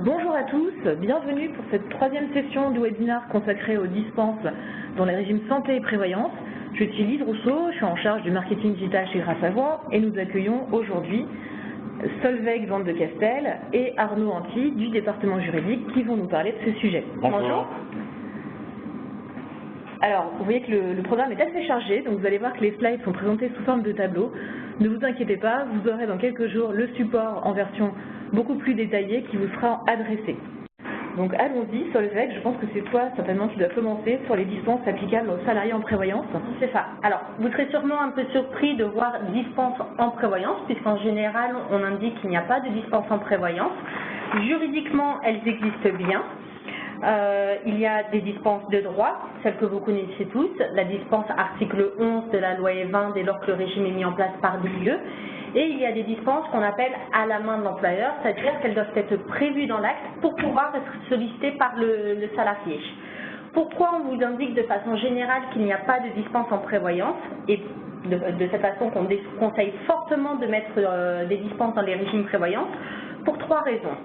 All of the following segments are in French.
Bonjour à tous, bienvenue pour cette troisième session du webinaire consacré aux dispenses dans les régimes santé et prévoyance. Je suis Lise Rousseau, je suis en charge du marketing digital chez Grâce à Voix et nous accueillons aujourd'hui Solveig Van de Castel et Arnaud Anti du département juridique qui vont nous parler de ce sujet. Bonjour. Alors, vous voyez que le programme est assez chargé, donc vous allez voir que les slides sont présentés sous forme de tableau. Ne vous inquiétez pas, vous aurez dans quelques jours le support en version beaucoup plus détaillée qui vous sera adressé. Donc allons-y, Solveig, je pense que c'est toi certainement qui dois commencer sur les dispenses applicables aux salariés en prévoyance. C'est ça. Alors, vous serez sûrement un peu surpris de voir dispense en prévoyance, puisqu'en général, on indique qu'il n'y a pas de dispense en prévoyance. Juridiquement, elles existent bien. Il y a des dispenses de droit, celles que vous connaissez tous, la dispense article 11 de la loi E20 dès lors que le régime est mis en place par DIE, et il y a des dispenses qu'on appelle à la main de l'employeur, c'est-à-dire qu'elles doivent être prévues dans l'acte pour pouvoir être sollicitées par le salarié. Pourquoi on vous indique de façon générale qu'il n'y a pas de dispense en prévoyance, et de cette façon qu'on conseille fortement de mettre des dispenses dans les régimes prévoyance? Pour trois raisons.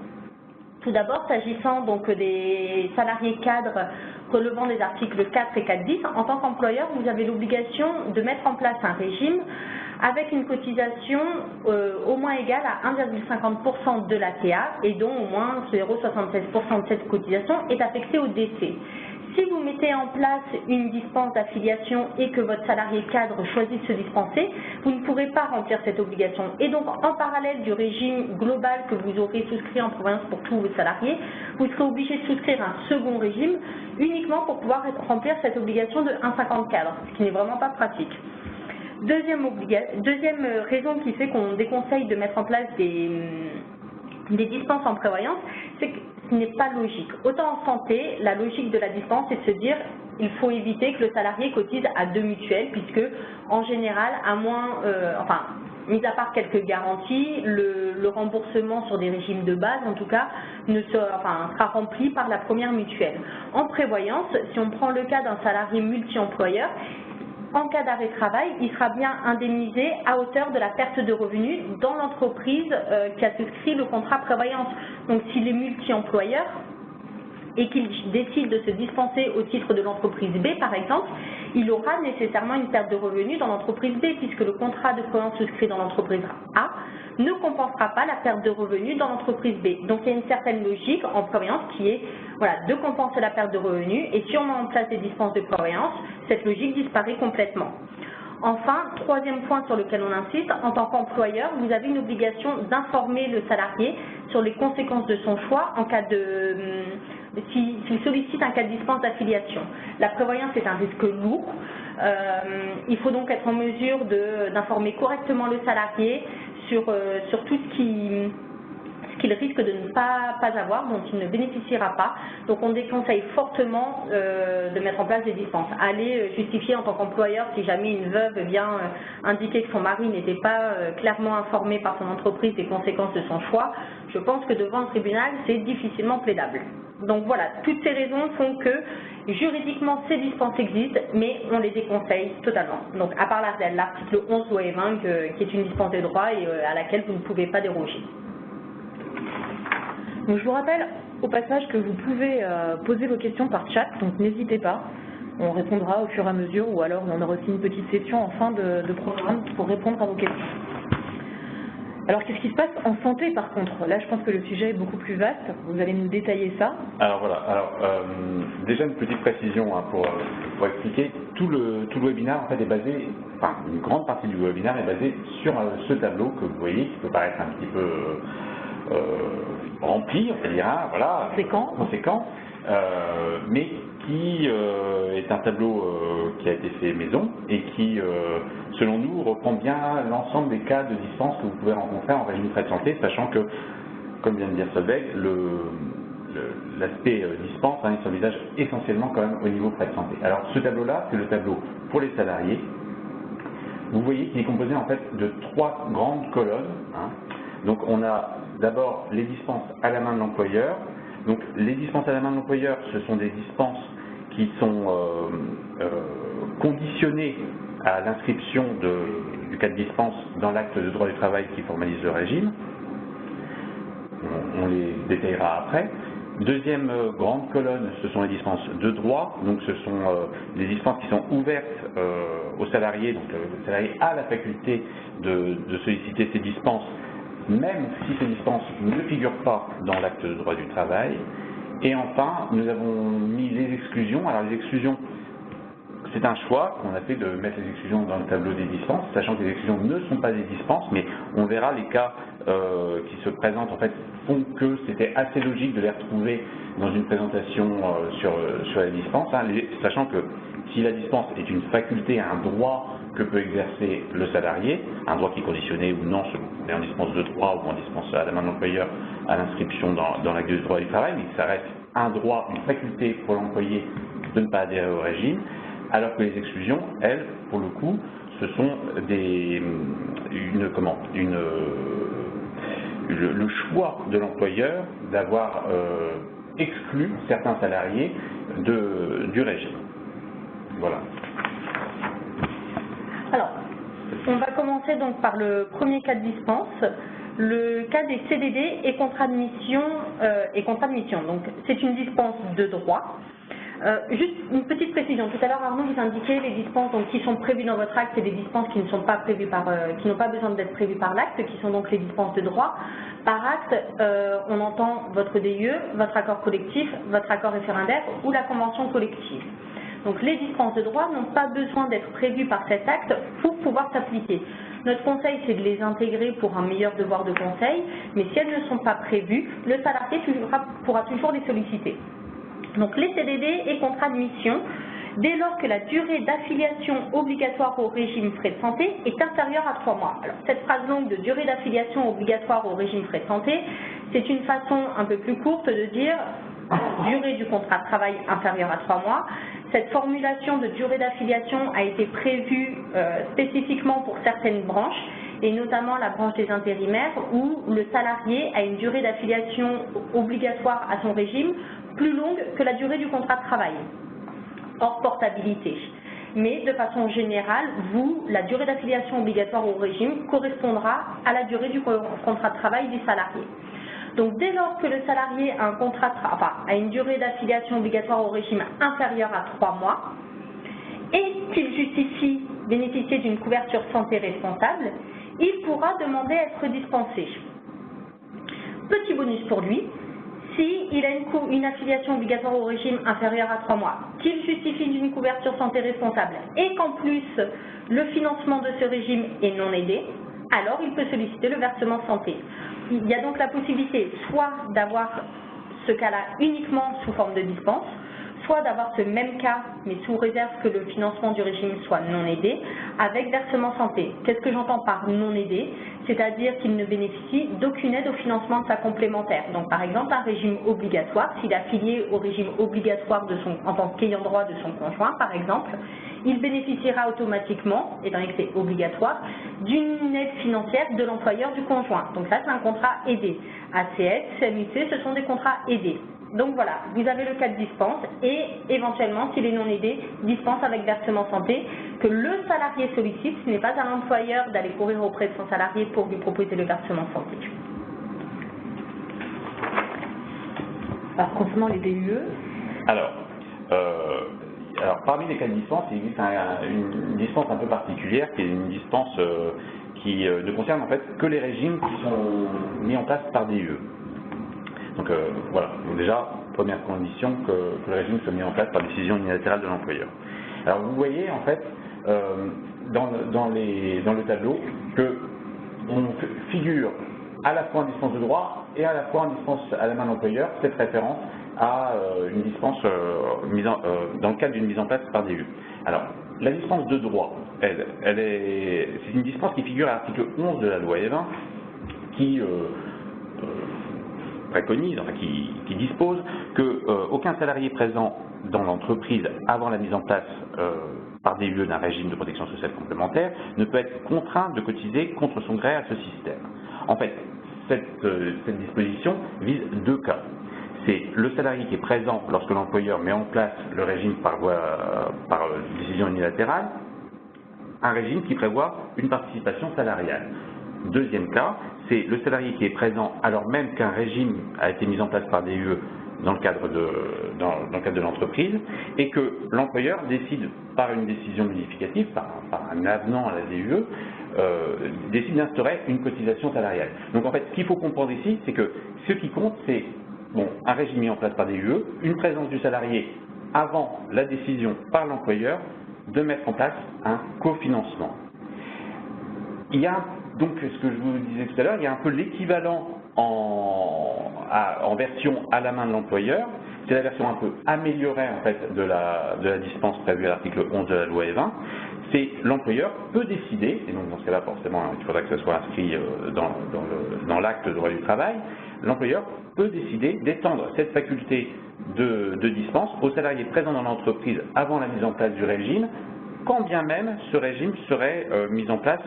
Tout d'abord, s'agissant donc des salariés cadres relevant des articles 4 et 4.10, en tant qu'employeur, vous avez l'obligation de mettre en place un régime avec une cotisation au moins égale à 1,50% de la TA et dont au moins 0,76% de cette cotisation est affectée au décès. Si vous mettez en place une dispense d'affiliation et que votre salarié cadre choisit de se dispenser, vous ne pourrez pas remplir cette obligation. Et donc, en parallèle du régime global que vous aurez souscrit en prévoyance pour tous vos salariés, vous serez obligé de souscrire un second régime uniquement pour pouvoir remplir cette obligation de 1,50 cadre, ce qui n'est vraiment pas pratique. Deuxième raison qui fait qu'on déconseille de mettre en place des dispenses en prévoyance, c'est que ce n'est pas logique. Autant en santé, la logique de la dispense est de se dire il faut éviter que le salarié cotise à deux mutuelles, puisque en général, à moins, mis à part quelques garanties, le remboursement sur des régimes de base, en tout cas, sera rempli par la première mutuelle. En prévoyance, si on prend le cas d'un salarié multi-employeur, en cas d'arrêt de travail, il sera bien indemnisé à hauteur de la perte de revenus dans l'entreprise qui a souscrit le contrat prévoyance. Donc s'il est multi-employeur et qu'il décide de se dispenser au titre de l'entreprise B, par exemple, il aura nécessairement une perte de revenus dans l'entreprise B, puisque le contrat de prévoyance souscrit dans l'entreprise A ne compensera pas la perte de revenus dans l'entreprise B. Donc il y a une certaine logique en prévoyance qui est de compenser la perte de revenus, et si on met en place des dispenses de prévoyance, cette logique disparaît complètement. Enfin, troisième point sur lequel on insiste, en tant qu'employeur, vous avez une obligation d'informer le salarié sur les conséquences de son choix en cas s'il sollicite un cas de dispense d'affiliation. La prévoyance est un risque lourd. Il faut donc être en mesure d'informer correctement le salarié sur tout ce qu'il risque de ne pas avoir, dont il ne bénéficiera pas. Donc on déconseille fortement de mettre en place des dispenses. Allez justifier en tant qu'employeur si jamais une veuve vient indiquer que son mari n'était pas clairement informé par son entreprise des conséquences de son choix. Je pense que devant un tribunal, c'est difficilement plaidable. Donc voilà, toutes ces raisons font que juridiquement ces dispenses existent, mais on les déconseille totalement. Donc à part l'article 11 loi E20 qui est une dispense de droit et à laquelle vous ne pouvez pas déroger. Donc, je vous rappelle au passage que vous pouvez poser vos questions par chat, donc n'hésitez pas. On répondra au fur et à mesure, ou alors on aura aussi une petite session en fin de programme pour répondre à vos questions. Alors qu'est-ce qui se passe en santé par contre? Là je pense que le sujet est beaucoup plus vaste, vous allez nous détailler ça. Alors voilà, déjà une petite précision pour expliquer, tout le webinaire en fait est basé, une grande partie du webinaire est basée sur ce tableau que vous voyez, qui peut paraître un petit peu rempli, on va dire, conséquent, mais qui est un tableau qui a été fait maison et qui, selon nous, reprend bien l'ensemble des cas de dispense que vous pouvez rencontrer en régime de frais de santé, sachant que, comme vient de dire Solveig, l'aspect dispense il s'envisage essentiellement quand même au niveau frais de santé. Alors ce tableau-là, c'est le tableau pour les salariés. Vous voyez qu'il est composé en fait de trois grandes colonnes. Donc on a d'abord les dispenses à la main de l'employeur. Donc les dispenses à la main de l'employeur, ce sont des dispenses qui sont conditionnées à l'inscription du cas de dispense dans l'acte de droit du travail qui formalise le régime. On les détaillera après. Deuxième grande colonne, ce sont les dispenses de droit. Donc ce sont les dispenses qui sont ouvertes aux salariés. Donc le salarié a la faculté de solliciter ces dispenses, même si ces dispenses ne figurent pas dans l'acte de droit du travail. Et enfin, nous avons mis les exclusions. Alors les exclusions, c'est un choix qu'on a fait de mettre les exclusions dans le tableau des dispenses, sachant que les exclusions ne sont pas des dispenses, mais on verra les cas qui se présentent en fait font que c'était assez logique de les retrouver dans une présentation sur la dispense, hein, sachant que si la dispense est une faculté, un droit que peut exercer le salarié, un droit qui est conditionné ou non, selon qu'on est en dispense de droit ou en dispense à la main de l'employeur à l'inscription dans l'acte du droit du travail, mais ça reste un droit, une faculté pour l'employé de ne pas adhérer au régime, alors que les exclusions, elles, pour le coup, ce sont le choix de l'employeur d'avoir exclu certains salariés du régime. Voilà. Alors, on va commencer donc par le premier cas de dispense, le cas des CDD et contrats de mission. Donc, c'est une dispense de droit. Juste une petite précision. Tout à l'heure, Arnaud vous indiquait les dispenses donc, qui sont prévues dans votre acte et des dispenses qui ne sont pas prévues qui n'ont pas besoin d'être prévues par l'acte, qui sont donc les dispenses de droit. Par acte, on entend votre DIE, votre accord collectif, votre accord référendaire ou la convention collective. Donc les dispenses de droit n'ont pas besoin d'être prévues par cet acte pour pouvoir s'appliquer. Notre conseil, c'est de les intégrer pour un meilleur devoir de conseil, mais si elles ne sont pas prévues, le salarié pourra toujours les solliciter. Donc les CDD et contrats de mission, dès lors que la durée d'affiliation obligatoire au régime frais de santé est inférieure à 3 mois. Alors cette phrase longue de durée d'affiliation obligatoire au régime frais de santé, c'est une façon un peu plus courte de dire durée du contrat de travail inférieure à 3 mois. Cette formulation de durée d'affiliation a été prévue spécifiquement pour certaines branches, et notamment la branche des intérimaires, où le salarié a une durée d'affiliation obligatoire à son régime plus longue que la durée du contrat de travail, hors portabilité. Mais de façon générale, la durée d'affiliation obligatoire au régime correspondra à la durée du contrat de travail du salarié. Donc dès lors que le salarié a une durée d'affiliation obligatoire au régime inférieure à 3 mois et qu'il justifie bénéficier d'une couverture santé responsable, il pourra demander à être dispensé. Petit bonus pour lui, s'il a une affiliation obligatoire au régime inférieure à 3 mois, qu'il justifie d'une couverture santé responsable et qu'en plus le financement de ce régime est non aidé, alors il peut solliciter le versement santé. Il y a donc la possibilité soit d'avoir ce cas-là uniquement sous forme de dispense, soit d'avoir ce même cas, mais sous réserve que le financement du régime soit non aidé, avec versement santé. Qu'est-ce que j'entends par non aidé? C'est-à-dire qu'il ne bénéficie d'aucune aide au financement de sa complémentaire. Donc par exemple, un régime obligatoire, s'il est affilié au régime obligatoire en tant qu'ayant droit de son conjoint, par exemple, il bénéficiera automatiquement, étant donné que c'est obligatoire, d'une aide financière de l'employeur du conjoint. Donc ça, c'est un contrat aidé. ACS, CMUC, ce sont des contrats aidés. Donc voilà, vous avez le cas de dispense et éventuellement, s'il est non aidé, dispense avec versement santé que le salarié sollicite. Ce n'est pas à l'employeur d'aller courir auprès de son salarié pour lui proposer le versement santé. Alors, concernant les DUE. Alors, parmi les cas de dispense, il existe une dispense un peu particulière qui est une dispense qui ne concerne en fait que les régimes qui sont mis en place par DUE. Donc voilà, donc déjà, première condition que le régime soit mis en place par décision unilatérale de l'employeur. Alors vous voyez en fait dans le tableau qu'on figure à la fois en dispense de droit et à la fois en dispense à la main de l'employeur cette référence à une dispense dans le cadre d'une mise en place par DUE. Alors, la dispense de droit, c'est une dispense qui figure à l'article 11 de la loi E20 qui préconise, enfin qui dispose qu'aucun salarié présent dans l'entreprise avant la mise en place par DUE d'un régime de protection sociale complémentaire ne peut être contraint de cotiser contre son gré à ce système. En fait, cette disposition vise deux cas. C'est le salarié qui est présent lorsque l'employeur met en place le régime par décision unilatérale, un régime qui prévoit une participation salariale. Deuxième cas, c'est le salarié qui est présent alors même qu'un régime a été mis en place par DUE dans le cadre de l'entreprise, et que l'employeur décide par une décision modificative, par un avenant à la DUE, décide d'instaurer une cotisation salariale. Donc en fait, ce qu'il faut comprendre ici, c'est que ce qui compte, c'est un régime mis en place par DUE, une présence du salarié avant la décision par l'employeur de mettre en place un cofinancement. Il y a donc, ce que je vous disais tout à l'heure, il y a un peu l'équivalent en version à la main de l'employeur. C'est la version un peu améliorée en fait de la dispense prévue à l'article 11 de la loi E20. C'est l'employeur peut décider, et donc dans ce cas-là forcément il faudra que ce soit inscrit dans l'acte de droit du travail, l'employeur peut décider d'étendre cette faculté de dispense aux salariés présents dans l'entreprise avant la mise en place du régime, quand bien même ce régime serait mis en place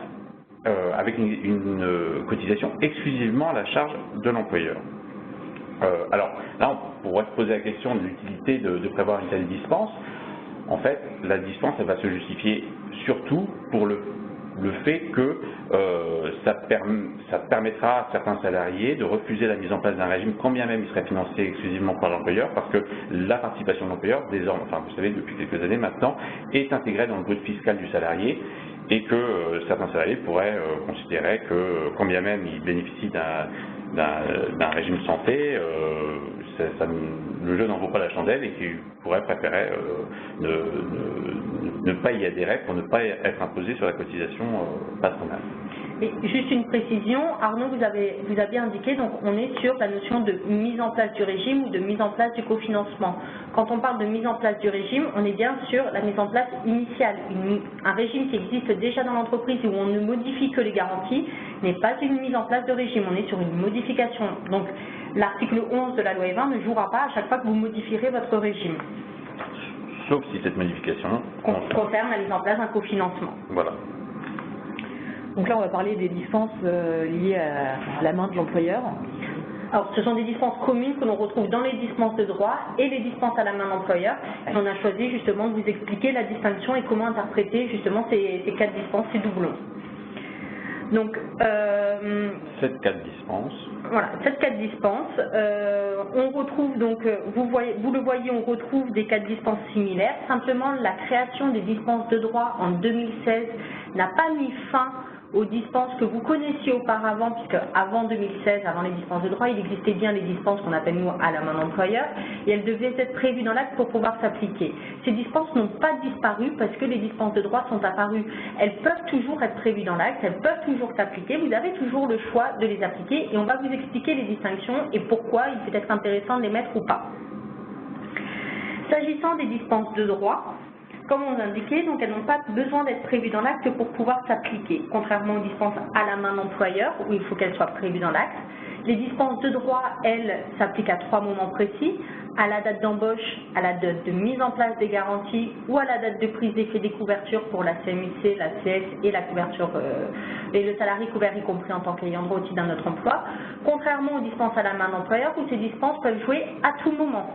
avec une cotisation exclusivement à la charge de l'employeur. Alors là, on pourrait se poser la question de l'utilité de prévoir une telle dispense. En fait, la dispense, elle va se justifier surtout pour le fait que ça permettra à certains salariés de refuser la mise en place d'un régime quand bien même il serait financé exclusivement par l'employeur, parce que la participation de l'employeur, désormais, enfin vous savez depuis quelques années maintenant, est intégrée dans le brut fiscal du salarié, et que certains salariés pourraient considérer que quand bien même ils bénéficient d'un régime santé, le jeu n'en vaut pas la chandelle, et qu'ils pourraient préférer ne pas y adhérer pour ne pas être imposés sur la cotisation patronale. Et juste une précision, Arnaud vous a bien indiqué, donc on est sur la notion de mise en place du régime ou de mise en place du cofinancement. Quand on parle de mise en place du régime, on est bien sur la mise en place initiale. Un régime qui existe déjà dans l'entreprise où on ne modifie que les garanties n'est pas une mise en place de régime, on est sur une modification. Donc l'article 11 de la loi E20 ne jouera pas à chaque fois que vous modifierez votre régime. Sauf si cette modification concerne la mise en place d'un cofinancement. Voilà. Donc là, on va parler des dispenses liées à la main de l'employeur. Alors, ce sont des dispenses communes que l'on retrouve dans les dispenses de droit et les dispenses à la main de l'employeur. Et on a choisi justement de vous expliquer la distinction et comment interpréter justement ces quatre dispenses, ces doublons. Donc, cette quatre dispenses. Voilà, cette quatre dispenses. On retrouve donc, vous le voyez, on retrouve des quatre dispenses similaires. Simplement, la création des dispenses de droit en 2016 n'a pas mis fin aux dispenses que vous connaissiez auparavant, puisque avant 2016, avant les dispenses de droit, il existait bien les dispenses qu'on appelle nous à la main d'employeur, et elles devaient être prévues dans l'acte pour pouvoir s'appliquer. Ces dispenses n'ont pas disparu parce que les dispenses de droit sont apparues. Elles peuvent toujours être prévues dans l'acte, elles peuvent toujours s'appliquer, vous avez toujours le choix de les appliquer, et on va vous expliquer les distinctions et pourquoi il peut être intéressant de les mettre ou pas. S'agissant des dispenses de droit, comme on l'indiquait, donc elles n'ont pas besoin d'être prévues dans l'acte pour pouvoir s'appliquer, contrairement aux dispenses à la main d'employeur, où il faut qu'elles soient prévues dans l'acte. Les dispenses de droit, elles, s'appliquent à 3 moments précis, à la date d'embauche, à la date de mise en place des garanties, ou à la date de prise d'effet des couvertures pour la CMU-C, la CS et la couverture, et le salarié couvert y compris en tant qu'ayant droit au titre d'un autre emploi, contrairement aux dispenses à la main d'employeur, où ces dispenses peuvent jouer à tout moment.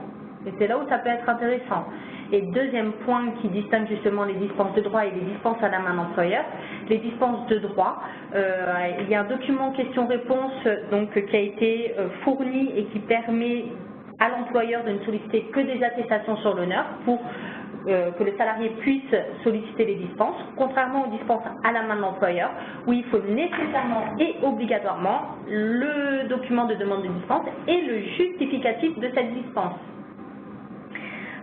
Et c'est là où ça peut être intéressant. Et deuxième point qui distingue justement les dispenses de droit et les dispenses à la main d'employeur, les dispenses de droit, il y a un document question-réponse qui a été fourni et qui permet à l'employeur de ne solliciter que des attestations sur l'honneur pour que le salarié puisse solliciter les dispenses, contrairement aux dispenses à la main de l'employeur, où il faut nécessairement et obligatoirement le document de demande de dispense et le justificatif de cette dispense.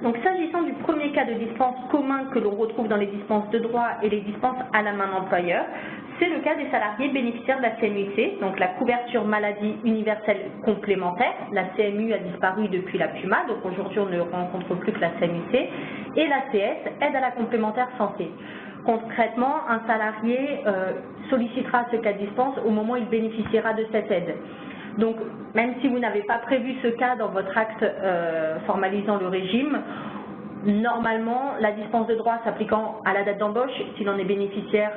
Donc, s'agissant du premier cas de dispense commun que l'on retrouve dans les dispenses de droit et les dispenses à la main d'employeur, c'est le cas des salariés bénéficiaires de la CMU-C, donc la couverture maladie universelle complémentaire. La CMU a disparu depuis la PUMA, donc aujourd'hui on ne rencontre plus que la CMU-C, et la CS, aide à la complémentaire santé. Concrètement, un salarié sollicitera ce cas de dispense au moment où il bénéficiera de cette aide. Donc, même si vous n'avez pas prévu ce cas dans votre acte formalisant le régime, normalement, la dispense de droit s'appliquant à la date d'embauche, s'il en est bénéficiaire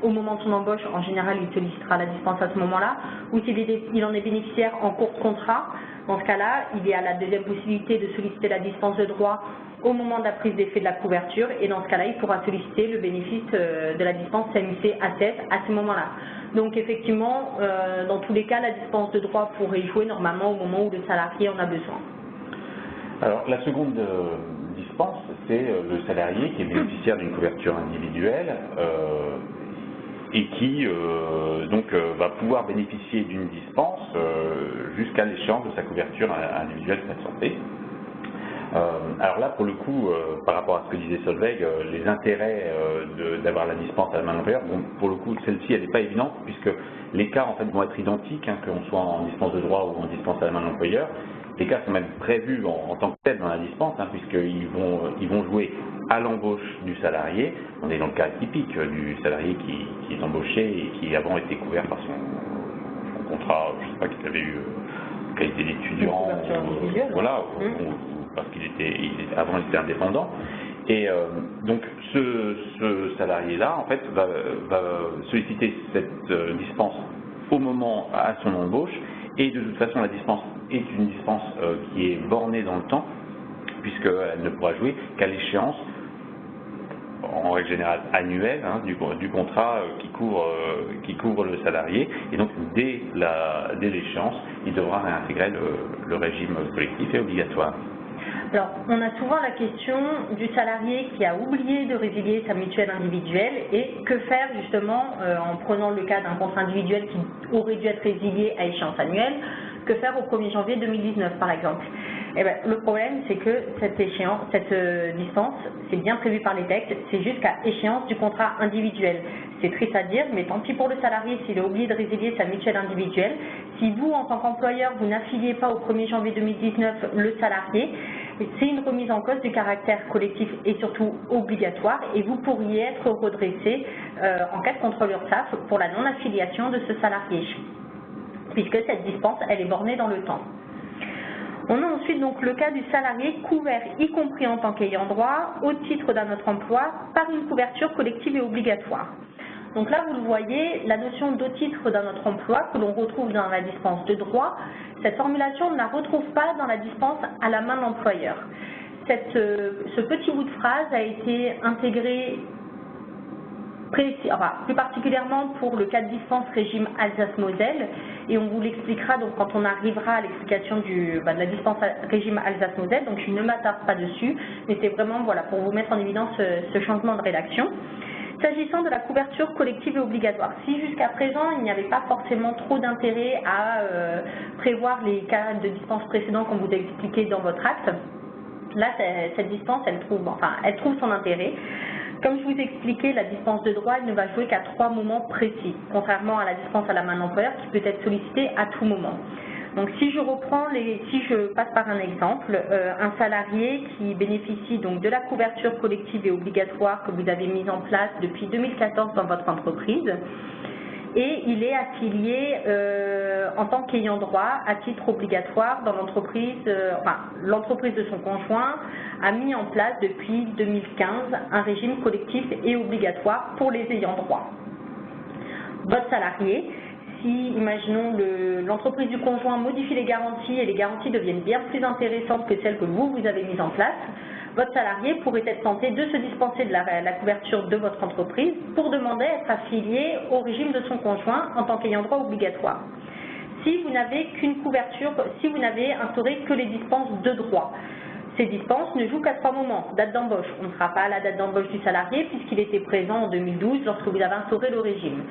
au moment de son embauche, en général, il sollicitera la dispense à ce moment-là, ou s'il en est bénéficiaire en cours de contrat, Dans ce cas-là, il y a la deuxième possibilité de solliciter la dispense de droit au moment de la prise d'effet de la couverture, et dans ce cas-là, il pourra solliciter le bénéfice de la dispense CMU-C A7 à ce moment-là. Donc effectivement, dans tous les cas, la dispense de droit pourrait jouer normalement au moment où le salarié en a besoin. Alors la seconde dispense, c'est le salarié qui est bénéficiaire d'une couverture individuelle et qui va pouvoir bénéficier d'une dispense jusqu'à l'échéance de sa couverture individuelle frais de santé. Alors là, pour le coup, par rapport à ce que disait Solveig, les intérêts d'avoir la dispense à la main de l'employeur, bon, pour le coup, celle-ci, elle n'est pas évidente, puisque les cas en fait, vont être identiques, hein, qu'on soit en dispense de droit ou en dispense à la main de l'employeur. Les cas sont même prévus en tant que tel dans la dispense, hein, puisqu'ils vont jouer à l'embauche du salarié. On est dans le cas typique du salarié qui est embauché et qui avant était couvert par son contrat, je ne sais pas, qu'il avait eu qualité d'étudiant, voilà, parce qu'il avant il était indépendant. Et donc ce salarié-là, en fait, va solliciter cette dispense au moment à son embauche, et de toute façon la dispense est une dispense qui est bornée dans le temps, puisqu'elle ne pourra jouer qu'à l'échéance, en règle générale annuelle, hein, du contrat qui couvre le salarié, et donc dès l'échéance, il devra réintégrer le régime collectif et obligatoire. Alors, on a souvent la question du salarié qui a oublié de résilier sa mutuelle individuelle, et que faire justement en prenant le cas d'un contrat individuel qui aurait dû être résilié à échéance annuelle, que faire au 1er janvier 2019 par exemple. Eh bien, le problème, c'est que cette dispense, c'est bien prévu par les textes, c'est jusqu'à échéance du contrat individuel. C'est triste à dire, mais tant pis pour le salarié s'il a oublié de résilier sa mutuelle individuelle. Si vous, en tant qu'employeur, vous n'affiliez pas au 1er janvier 2019 le salarié, c'est une remise en cause du caractère collectif et surtout obligatoire, et vous pourriez être redressé en cas de contrôle URSSAF pour la non-affiliation de ce salarié, puisque cette dispense, elle est bornée dans le temps. On a ensuite donc le cas du salarié couvert, y compris en tant qu'ayant droit, au titre d'un autre emploi, par une couverture collective et obligatoire. Donc là, vous le voyez, la notion d'au titre d'un autre emploi que l'on retrouve dans la dispense de droit, cette formulation, on ne la retrouve pas dans la dispense à la main de l'employeur. Ce petit bout de phrase a été intégré plus particulièrement pour le cas de dispense régime Alsace-Moselle, et on vous l'expliquera donc quand on arrivera à l'explication de la dispense régime Alsace-Moselle, donc je ne m'attarde pas dessus, mais c'est vraiment pour vous mettre en évidence ce changement de rédaction. S'agissant de la couverture collective et obligatoire, si jusqu'à présent il n'y avait pas forcément trop d'intérêt à prévoir les cas de dispense précédents qu'on vous a expliqué dans votre acte, là cette dispense elle trouve son intérêt. Comme je vous ai expliqué, la dispense de droit elle ne va jouer qu'à 3 moments précis, contrairement à la dispense à la main de l'employeur qui peut être sollicitée à tout moment. Donc si je passe par un exemple, un salarié qui bénéficie donc de la couverture collective et obligatoire que vous avez mise en place depuis 2014 dans votre entreprise, et il est affilié en tant qu'ayant droit à titre obligatoire dans l'entreprise, l'entreprise de son conjoint a mis en place depuis 2015 un régime collectif et obligatoire pour les ayants droit. Votre salarié, si, imaginons, l'entreprise du conjoint modifie les garanties et les garanties deviennent bien plus intéressantes que celles que vous avez mises en place, votre salarié pourrait être tenté de se dispenser de la couverture de votre entreprise pour demander à être affilié au régime de son conjoint en tant qu'ayant droit obligatoire. Si vous n'avez qu'une couverture, si vous n'avez instauré que les dispenses de droit, ces dispenses ne jouent qu'à 3 moments. Date d'embauche, on ne sera pas à la date d'embauche du salarié puisqu'il était présent en 2012 lorsque vous avez instauré le régime.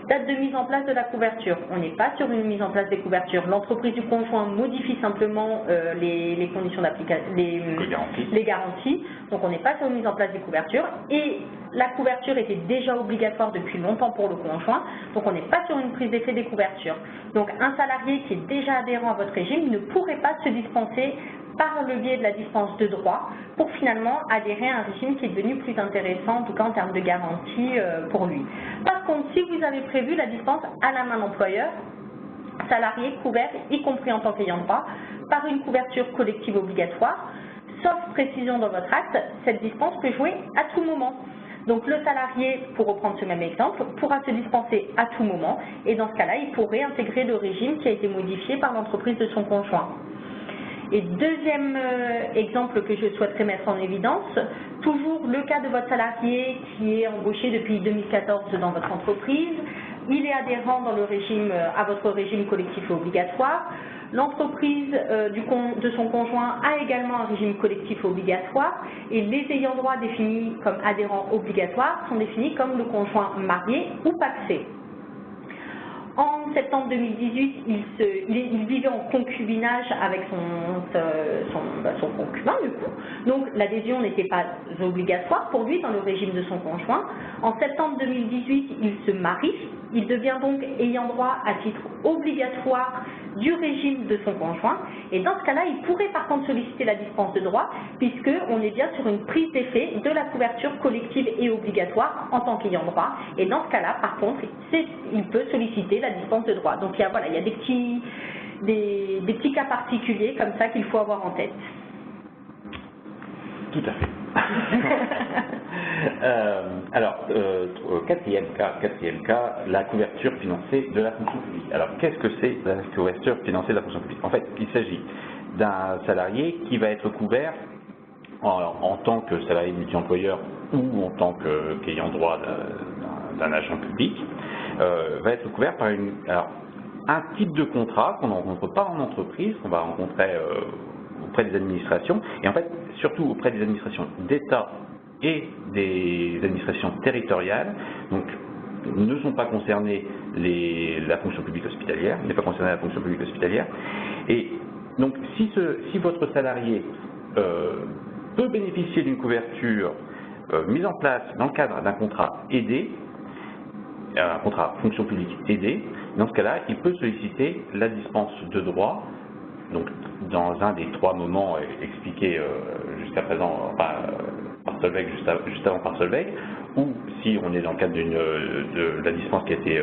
Date de mise en place de la couverture, on n'est pas sur une mise en place des couvertures. L'entreprise du conjoint modifie simplement les conditions d'application, les garanties. Donc on n'est pas sur une mise en place des couvertures. Et la couverture était déjà obligatoire depuis longtemps pour le conjoint. Donc on n'est pas sur une prise d'effet des couvertures. Donc un salarié qui est déjà adhérent à votre régime ne pourrait pas se dispenser par le biais de la dispense de droit pour finalement adhérer à un régime qui est devenu plus intéressant, en tout cas en termes de garantie pour lui. Par contre, si vous avez prévu la dispense à la main de l'employeur, salarié couvert, y compris en tant qu'ayant droit, par une couverture collective obligatoire, sauf précision dans votre acte, cette dispense peut jouer à tout moment. Donc le salarié, pour reprendre ce même exemple, pourra se dispenser à tout moment, et dans ce cas-là, il pourrait intégrer le régime qui a été modifié par l'entreprise de son conjoint. Et deuxième exemple que je souhaiterais mettre en évidence, toujours le cas de votre salarié qui est embauché depuis 2014 dans votre entreprise, il est adhérent dans le régime, à votre régime collectif et obligatoire. L'entreprise de son conjoint a également un régime collectif obligatoire et les ayants droit définis comme adhérents obligatoires sont définis comme le conjoint marié ou pacsé. En septembre 2018, il vivait en concubinage avec son concubin, du coup. Donc l'adhésion n'était pas obligatoire pour lui dans le régime de son conjoint. En septembre 2018, il se marie. Il devient donc ayant droit à titre obligatoire du régime de son conjoint. Et dans ce cas-là, il pourrait par contre solliciter la dispense de droit, puisqu'on est bien sur une prise d'effet de la couverture collective et obligatoire en tant qu'ayant droit. Et dans ce cas-là, par contre, il peut solliciter la dispense de droit. Donc il y a des petits cas particuliers comme ça qu'il faut avoir en tête. Tout à fait. Quatrième cas, la couverture financée de la fonction publique. Alors, qu'est-ce que c'est la couverture financée de la fonction publique? En fait, il s'agit d'un salarié qui va être couvert en tant que salarié multi-employeur ou en tant qu'ayant droit d'un agent public, va être couvert par un type de contrat qu'on ne rencontre pas en entreprise, qu'on va rencontrer auprès des administrations, et en fait, surtout auprès des administrations d'État et des administrations territoriales. Donc, ne sont pas concernées la fonction publique hospitalière, n'est pas concernée la fonction publique hospitalière. Et donc, si votre salarié peut bénéficier d'une couverture mise en place dans le cadre d'un contrat aidé, un contrat fonction publique aidé, dans ce cas-là, il peut solliciter la dispense de droit, donc dans un des trois moments expliqués jusqu'à présent par Solveig, juste avant par Solveig, ou si on est dans le cadre de la dispense qui a été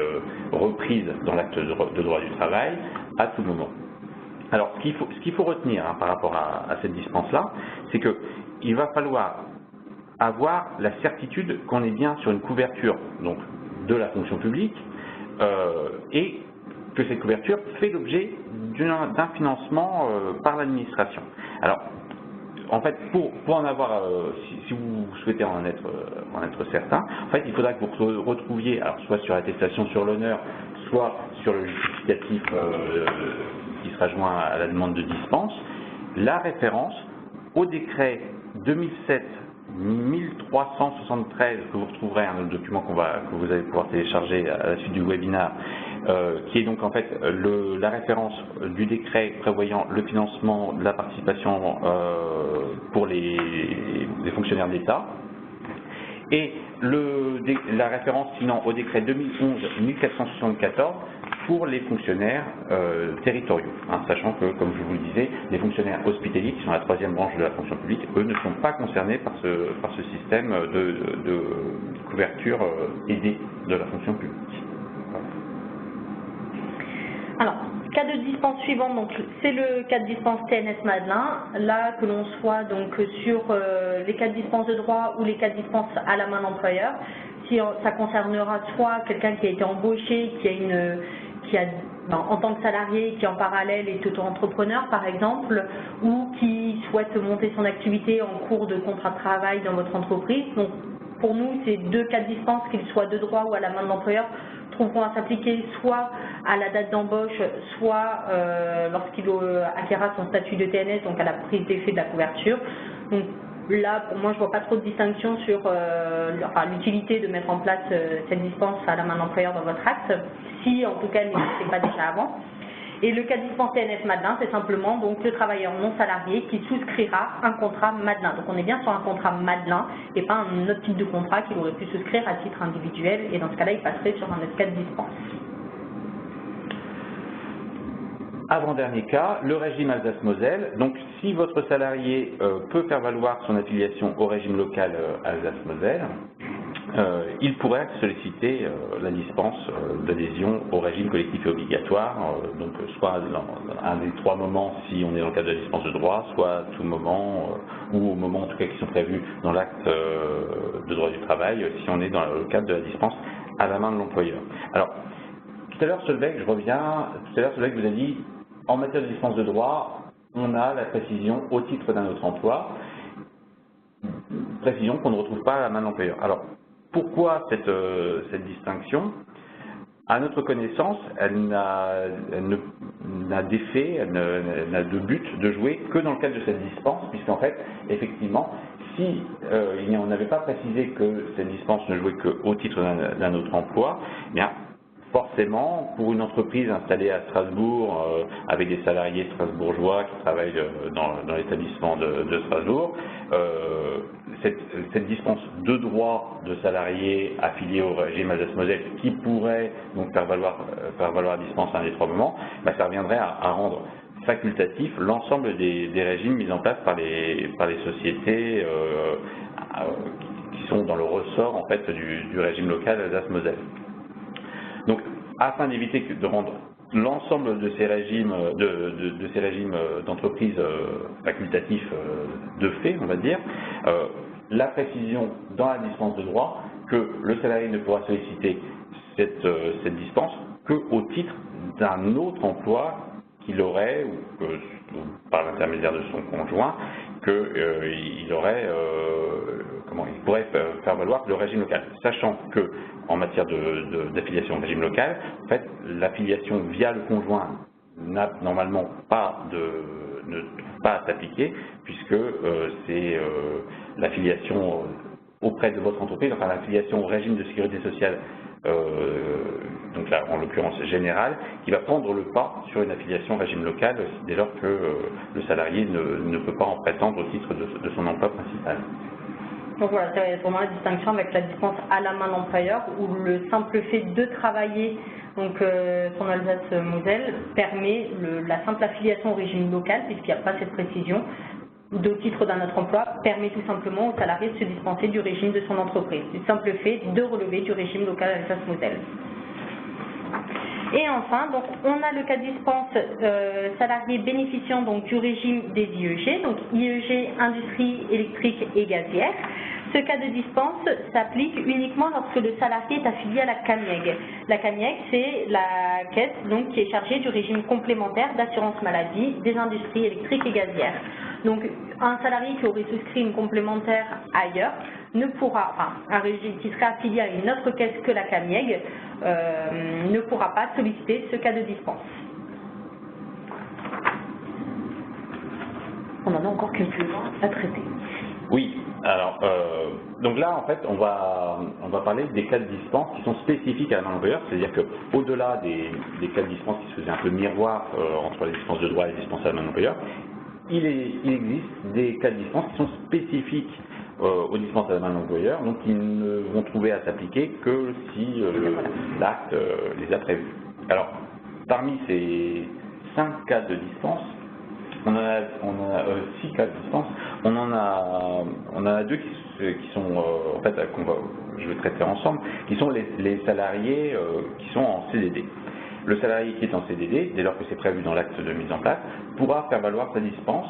reprise dans l'acte de droit du travail, à tout moment. Alors, ce qu'il faut retenir par rapport à cette dispense-là, c'est qu'il va falloir avoir la certitude qu'on est bien sur une couverture donc, de la fonction publique et que cette couverture fait l'objet d'un financement par l'administration. Alors, en fait, pour en avoir, si vous souhaitez en être certain, en fait, il faudra que vous retrouviez, alors soit sur l'attestation sur l'honneur, soit sur le justificatif qui sera joint à la demande de dispense, la référence au décret 2007-1373 que vous retrouverez un autre document que vous allez pouvoir télécharger à la suite du webinaire, qui est donc en fait la référence du décret prévoyant le financement de la participation pour les fonctionnaires d'État, et la référence sinon au décret 2011-1474 pour les fonctionnaires territoriaux, sachant que, comme je vous le disais, les fonctionnaires hospitaliers, qui sont la troisième branche de la fonction publique, eux ne sont pas concernés par ce système de couverture aidée de la fonction publique. Alors, cas de dispense suivant, donc c'est le cas de dispense TNS Madelin, là que l'on soit donc sur les cas de dispense de droit ou les cas de dispense à la main d'employeur. Si ça concernera soit quelqu'un qui a été embauché, en tant que salarié, qui en parallèle est auto-entrepreneur par exemple, ou qui souhaite monter son activité en cours de contrat de travail dans votre entreprise. Donc, pour nous, ces deux cas de dispense, qu'ils soient de droit ou à la main de l'employeur, trouveront à s'appliquer soit à la date d'embauche, soit lorsqu'il acquérera son statut de TNS, donc à la prise d'effet de la couverture. Donc là, pour moi, je ne vois pas trop de distinction sur l'utilité de mettre en place cette dispense à la main de l'employeur dans votre acte, si en tout cas elle n'existait pas déjà avant. Et le cas de dispense TNS Madelin, c'est simplement donc le travailleur non salarié qui souscrira un contrat Madelin. Donc on est bien sur un contrat Madelin et pas un autre type de contrat qu'il aurait pu souscrire à titre individuel, et dans ce cas-là, il passerait sur un autre cas de dispense. Avant-dernier cas, le régime Alsace-Moselle. Donc, si votre salarié peut faire valoir son affiliation au régime local Alsace-Moselle, il pourrait solliciter la dispense d'adhésion au régime collectif et obligatoire, donc soit dans un des trois moments si on est dans le cadre de la dispense de droit, soit à tout moment, ou au moment en tout cas qui sont prévus dans l'acte de droit du travail, si on est dans le cadre de la dispense à la main de l'employeur. Alors, tout à l'heure, Solveig, vous a dit, en matière de dispense de droit, on a la précision au titre d'un autre emploi, précision qu'on ne retrouve pas à la main de l'employeur. Alors, pourquoi cette distinction? À notre connaissance, elle n'a d'effet, elle n'a de but de jouer que dans le cadre de cette dispense, puisqu'en fait, effectivement, si on n'avait pas précisé que cette dispense ne jouait qu'au titre d'un autre emploi, eh bien, forcément, pour une entreprise installée à Strasbourg, avec des salariés strasbourgeois qui travaillent dans l'établissement de Strasbourg, cette dispense de droit de salariés affiliés au régime Alsace-Moselle qui pourrait donc faire valoir la dispense à un des trois moments, bah, ça reviendrait à rendre facultatif l'ensemble des régimes mis en place par les sociétés qui sont dans le ressort en fait du régime local Alsace-Moselle. Donc, afin d'éviter de rendre l'ensemble de ces régimes d'entreprise facultatifs de fait, on va dire, la précision dans la dispense de droit que le salarié ne pourra solliciter cette dispense qu'au titre d'un autre emploi qu'il aurait, ou par l'intermédiaire de son conjoint, il pourrait faire valoir le régime local, sachant que en matière d'affiliation au régime local, en fait, l'affiliation via le conjoint n'a normalement ne trouve pas à s'appliquer, puisque c'est l'affiliation auprès de votre entreprise, enfin l'affiliation au régime de sécurité sociale, donc là en l'occurrence générale, qui va prendre le pas sur une affiliation au régime local dès lors que le salarié ne peut pas en prétendre au titre de son emploi principal. Donc voilà, c'est vraiment la distinction avec la dispense à la main d'employeur, où le simple fait de travailler donc son Alsace-Moselle permet la simple affiliation au régime local, puisqu'il n'y a pas cette précision, au titre d'un autre emploi, permet tout simplement au salarié de se dispenser du régime de son entreprise, du simple fait de relever du régime local Alsace-Moselle. Et enfin, donc, on a le cas de dispense salarié bénéficiant donc, du régime des IEG, donc IEG, industrie électrique et gazière. Ce cas de dispense s'applique uniquement lorsque le salarié est affilié à la CAMIEG. La CAMIEG, c'est la caisse donc, qui est chargée du régime complémentaire d'assurance maladie des industries électriques et gazières. Donc, un salarié qui aurait souscrit une complémentaire ailleurs ne pourra, un régime qui serait affilié à une autre caisse que la CAMIEG, ne pourra pas solliciter ce cas de dispense. On en a encore quelques-uns à traiter. Oui, alors, donc là, en fait, on va parler des cas de dispense qui sont spécifiques à la main d'employeur, c'est-à-dire qu'au-delà des cas de dispense qui se faisaient un peu miroir entre les dispenses de droit et les dispenses à la main d'employeur, il existe des cas de dispense qui sont spécifiques aux dispenses à la main de l'employeur, donc ils ne vont trouver à s'appliquer que si l'acte les a prévus. Alors, parmi ces 5 cas de dispense, on a 6 cas de dispense, on en a 2 qui sont, en fait, je vais traiter ensemble, qui sont les salariés qui sont en CDD. Le salarié qui est en CDD, dès lors que c'est prévu dans l'acte de mise en place, pourra faire valoir sa dispense,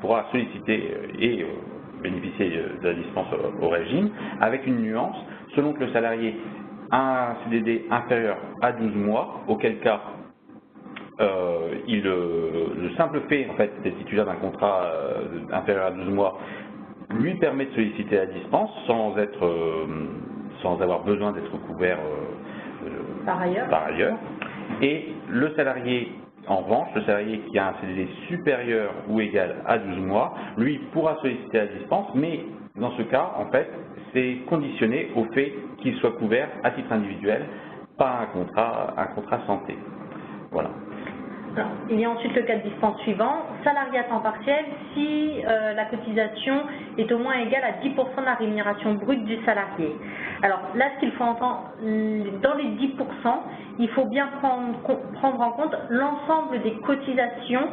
pourra solliciter et bénéficier de la dispense au régime, avec une nuance, selon que le salarié a un CDD inférieur à 12 mois, auquel cas le simple fait en fait, d'être titulaire d'un contrat inférieur à 12 mois lui permet de solliciter la dispense sans avoir besoin d'être couvert par ailleurs. Et le salarié, en revanche, le salarié qui a un CDD supérieur ou égal à 12 mois, lui pourra solliciter la dispense, mais dans ce cas, en fait, c'est conditionné au fait qu'il soit couvert à titre individuel par un contrat santé. Voilà. Alors, il y a ensuite le cas de dispense suivant, salarié à temps partiel, si la cotisation est au moins égale à 10% de la rémunération brute du salarié. Alors là, ce qu'il faut entendre, dans les 10%, il faut bien prendre en compte l'ensemble des cotisations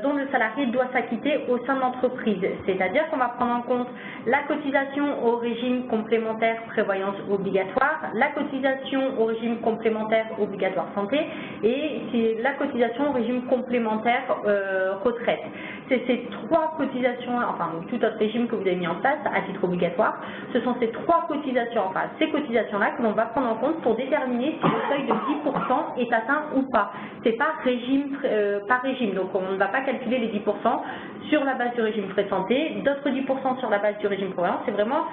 dont le salarié doit s'acquitter au sein de l'entreprise. C'est-à-dire qu'on va prendre en compte la cotisation au régime complémentaire prévoyance obligatoire, la cotisation au régime complémentaire obligatoire santé et la cotisation au régime complémentaire retraite. C'est ces 3 cotisations, enfin tout autre régime que vous avez mis en place à titre obligatoire, ce sont ces 3 cotisations cotisations, enfin ces cotisations-là que l'on va prendre en compte pour déterminer si le seuil de 10% est atteint ou pas. C'est pas régime par régime, donc on ne va pas calculer les 10% sur la base du régime frais de santé, d'autres 10% sur la base du régime prévoyance, c'est vraiment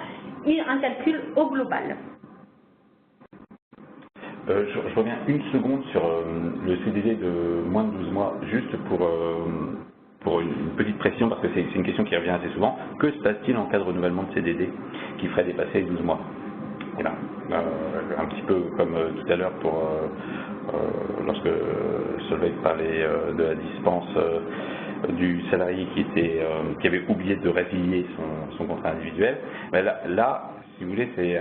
un calcul au global. Je reviens une seconde sur le CDD de moins de 12 mois, juste pour une petite précision, parce que c'est une question qui revient assez souvent. Que se passe-t-il en cas de renouvellement de CDD qui ferait dépasser les 12 mois? Voilà. Un petit peu comme tout à l'heure lorsque Solveig parlait de la dispense du salarié qui avait oublié de résilier son contrat individuel. Mais là, si vous voulez, c'est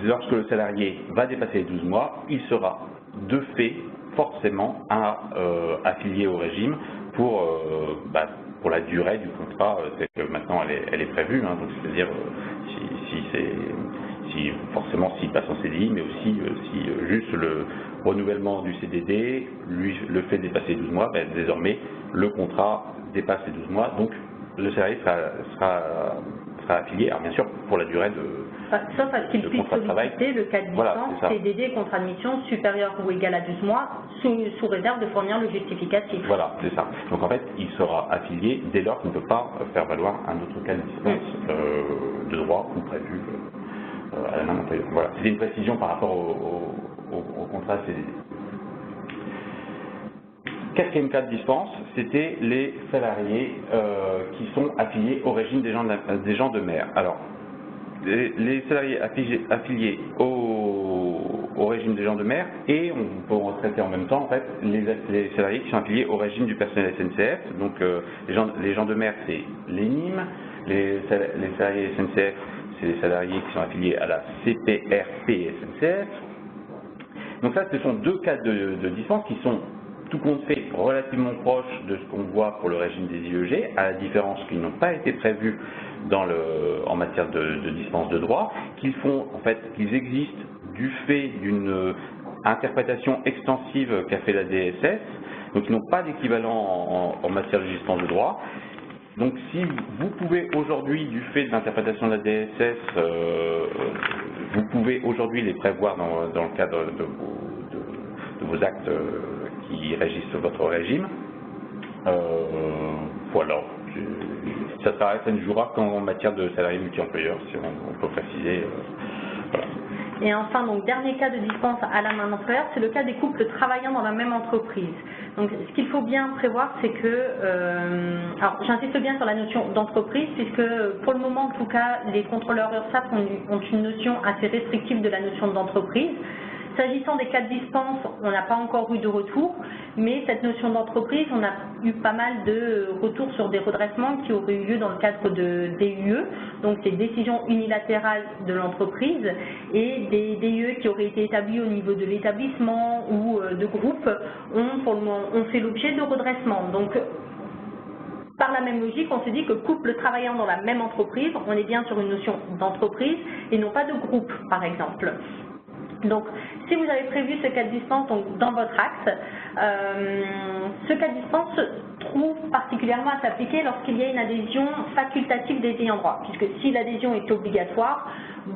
lorsque le salarié va dépasser les 12 mois, il sera de fait forcément affilié au régime pour la durée du contrat, c'est que maintenant elle est prévue, hein, donc c'est-à-dire forcément s'il passe en CDI, mais aussi si juste le renouvellement du CDD lui le fait dépasser les 12 mois, désormais le contrat dépasse les 12 mois, donc le salarié sera affilié, alors bien sûr pour la durée sauf à ce qu'il puisse solliciter le cas de dispense, CDD, contrat de mission supérieur ou égal à 12 mois, sous réserve de fournir le justificatif. Voilà, c'est ça. Donc en fait, il sera affilié dès lors qu'il ne peut pas faire valoir un autre cas de dispense de droit ou prévu à la même employeur. Voilà, c'est une précision par rapport au contrat CDD. Quatrième cas de dispense, c'était les salariés qui sont affiliés au régime des gens de mer. Alors, les salariés affiliés au régime des gens de mer, et on peut retraiter en même temps en fait les salariés qui sont affiliés au régime du personnel SNCF. Donc les gens de mer, c'est les NIM, les salariés SNCF, c'est les salariés qui sont affiliés à la CPRP SNCF. Donc ça, ce sont deux cas de dispense qui sont tout compte fait relativement proches de ce qu'on voit pour le régime des IEG, à la différence qu'ils n'ont pas été prévus en matière de dispense de droit, qu'ils existent du fait d'une interprétation extensive qu'a fait la DSS, donc ils n'ont pas d'équivalent en matière de dispense de droit. Donc si vous pouvez aujourd'hui, du fait de l'interprétation de la DSS, vous pouvez aujourd'hui les prévoir dans le cadre de vos actes qui régissent votre régime. Voilà. Ça ne jouera qu'en matière de salarié multi-employeur, si on peut préciser. Voilà. Et enfin, donc, dernier cas de dispense à la main d'employeur, c'est le cas des couples travaillant dans la même entreprise. Donc, ce qu'il faut bien prévoir, c'est que, alors j'insiste bien sur la notion d'entreprise, puisque pour le moment, en tout cas, les contrôleurs URSSAF ont une notion assez restrictive de la notion d'entreprise. S'agissant des cas de dispense, on n'a pas encore eu de retour, mais cette notion d'entreprise, on a eu pas mal de retours sur des redressements qui auraient eu lieu dans le cadre de DUE, donc c'est décisions unilatérales de l'entreprise, et des DUE qui auraient été établis au niveau de l'établissement ou de groupe ont fait l'objet de redressements. Donc, par la même logique, on se dit que couple travaillant dans la même entreprise, on est bien sur une notion d'entreprise et non pas de groupe, par exemple. Donc, si vous avez prévu ce cas de dispense dans votre acte, ce cas de dispense trouve particulièrement à s'appliquer lorsqu'il y a une adhésion facultative des ayants droit, puisque si l'adhésion est obligatoire,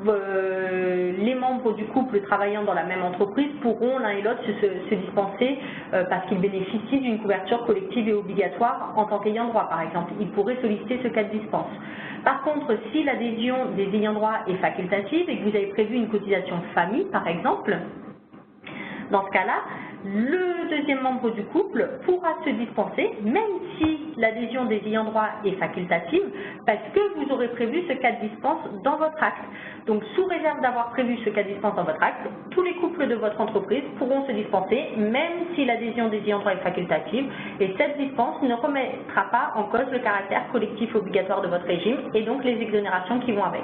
les membres du couple travaillant dans la même entreprise pourront l'un et l'autre se dispenser parce qu'ils bénéficient d'une couverture collective et obligatoire en tant qu'ayant droit, par exemple. Ils pourraient solliciter ce cas de dispense. Par contre, si l'adhésion des ayants droit est facultative et que vous avez prévu une cotisation famille, par exemple, dans ce cas-là, le deuxième membre du couple pourra se dispenser, même si l'adhésion des ayants droit est facultative, parce que vous aurez prévu ce cas de dispense dans votre acte. Donc, sous réserve d'avoir prévu ce cas de dispense dans votre acte, tous les couples de votre entreprise pourront se dispenser, même si l'adhésion des ayants droit est facultative, et cette dispense ne remettra pas en cause le caractère collectif obligatoire de votre régime, et donc les exonérations qui vont avec.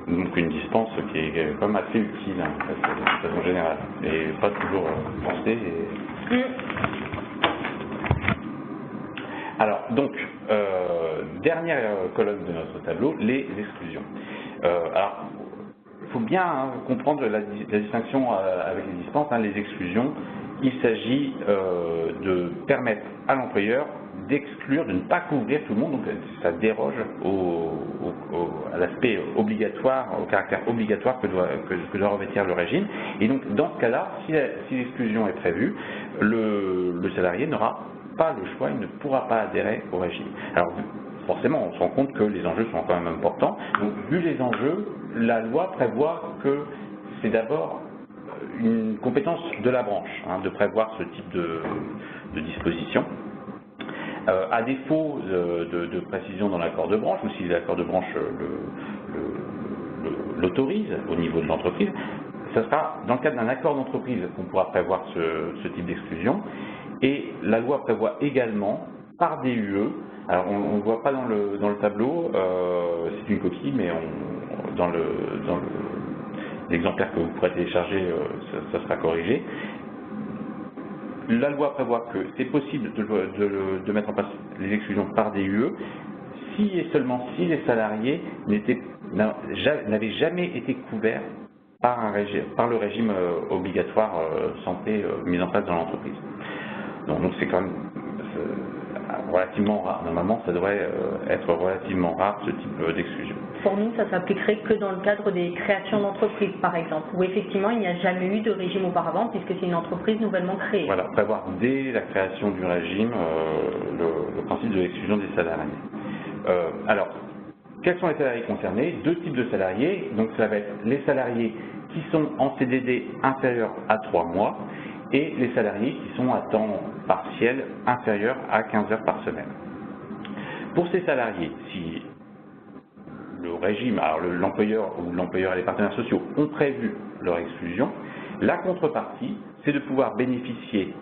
Donc une dispense qui est quand même assez utile, hein, de façon générale, et pas toujours pensée. Alors, donc, dernière colonne de notre tableau, les exclusions. Alors, il faut bien comprendre la distinction avec les dispenses, les exclusions. Il s'agit de permettre à l'employeur d'exclure, de ne pas couvrir tout le monde, donc ça déroge à l'aspect obligatoire, au caractère obligatoire que doit revêtir le régime. Et donc dans ce cas-là, si l'exclusion est prévue, le salarié n'aura pas le choix, il ne pourra pas adhérer au régime. Alors forcément, on se rend compte que les enjeux sont quand même importants. Donc vu les enjeux, la loi prévoit que c'est d'abord une compétence de la branche de prévoir ce type de disposition. À défaut de précision dans l'accord de branche, ou si l'accord de branche l'autorise au niveau de l'entreprise, ce sera dans le cadre d'un accord d'entreprise qu'on pourra prévoir ce type d'exclusion. Et la loi prévoit également, par DUE, alors on ne voit pas dans le tableau, c'est une coquille, mais dans l'exemplaire que vous pourrez télécharger, ça sera corrigé. La loi prévoit que c'est possible de mettre en place les exclusions par DUE si et seulement si les salariés n'avaient jamais été couverts par le régime obligatoire santé mis en place dans l'entreprise. Donc c'est quand même relativement rare. Normalement, ça devrait être relativement rare ce type d'exclusion. Pour nous, ça s'appliquerait que dans le cadre des créations d'entreprises, par exemple, où effectivement il n'y a jamais eu de régime auparavant, puisque c'est une entreprise nouvellement créée. Voilà, prévoir dès la création du régime le principe de l'exclusion des salariés. Alors, quels sont les salariés concernés? Deux types de salariés. Donc, ça va être les salariés qui sont en CDD inférieur à 3 mois et les salariés qui sont à temps partiel inférieur à 15 heures par semaine. Pour ces salariés, si le régime, alors l'employeur ou l'employeur et les partenaires sociaux ont prévu leur exclusion, la contrepartie, c'est de pouvoir bénéficier.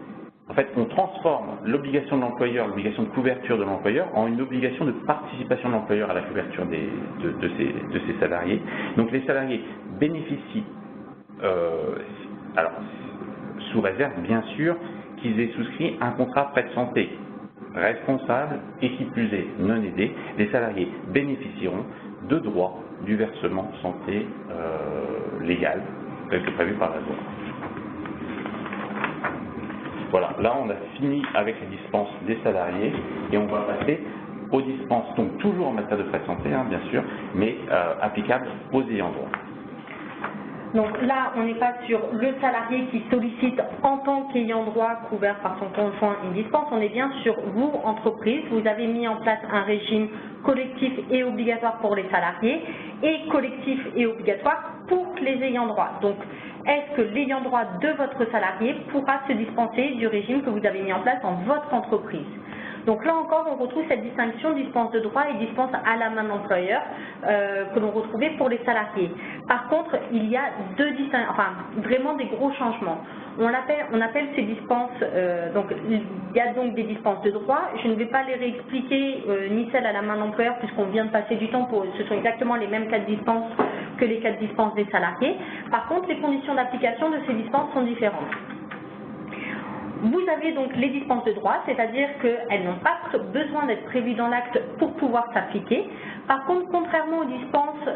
En fait, on transforme l'obligation de l'employeur, l'obligation de couverture de l'employeur, en une obligation de participation de l'employeur à la couverture de ces salariés. Donc les salariés bénéficient, alors sous réserve bien sûr qu'ils aient souscrit un contrat de frais de santé responsable et qui plus est non aidé, les salariés bénéficieront de droits du versement santé légal, tel que prévu par la loi. Voilà, là on a fini avec les dispenses des salariés et on va passer aux dispenses, donc toujours en matière de frais de santé, bien sûr, mais applicables aux ayants droit. Donc là, on n'est pas sur le salarié qui sollicite en tant qu'ayant droit couvert par son conjoint une dispense, on est bien sur vous, entreprise, vous avez mis en place un régime collectif et obligatoire pour les salariés et collectif et obligatoire pour les ayants droit. Donc, est-ce que l'ayant droit de votre salarié pourra se dispenser du régime que vous avez mis en place dans votre entreprise? Donc là encore, on retrouve cette distinction dispense de droit et dispense à la main de l'employeur que l'on retrouvait pour les salariés. Par contre, il y a vraiment des gros changements. On appelle ces dispenses, donc il y a donc des dispenses de droit. Je ne vais pas les réexpliquer, ni celles à la main de l'employeur, puisqu'on vient de passer du temps ce sont exactement les mêmes cas de dispense que les cas de dispense des salariés. Par contre, les conditions d'application de ces dispenses sont différentes. Vous avez donc les dispenses de droit, c'est-à-dire qu'elles n'ont pas besoin d'être prévues dans l'acte pour pouvoir s'appliquer. Par contre, contrairement aux dispenses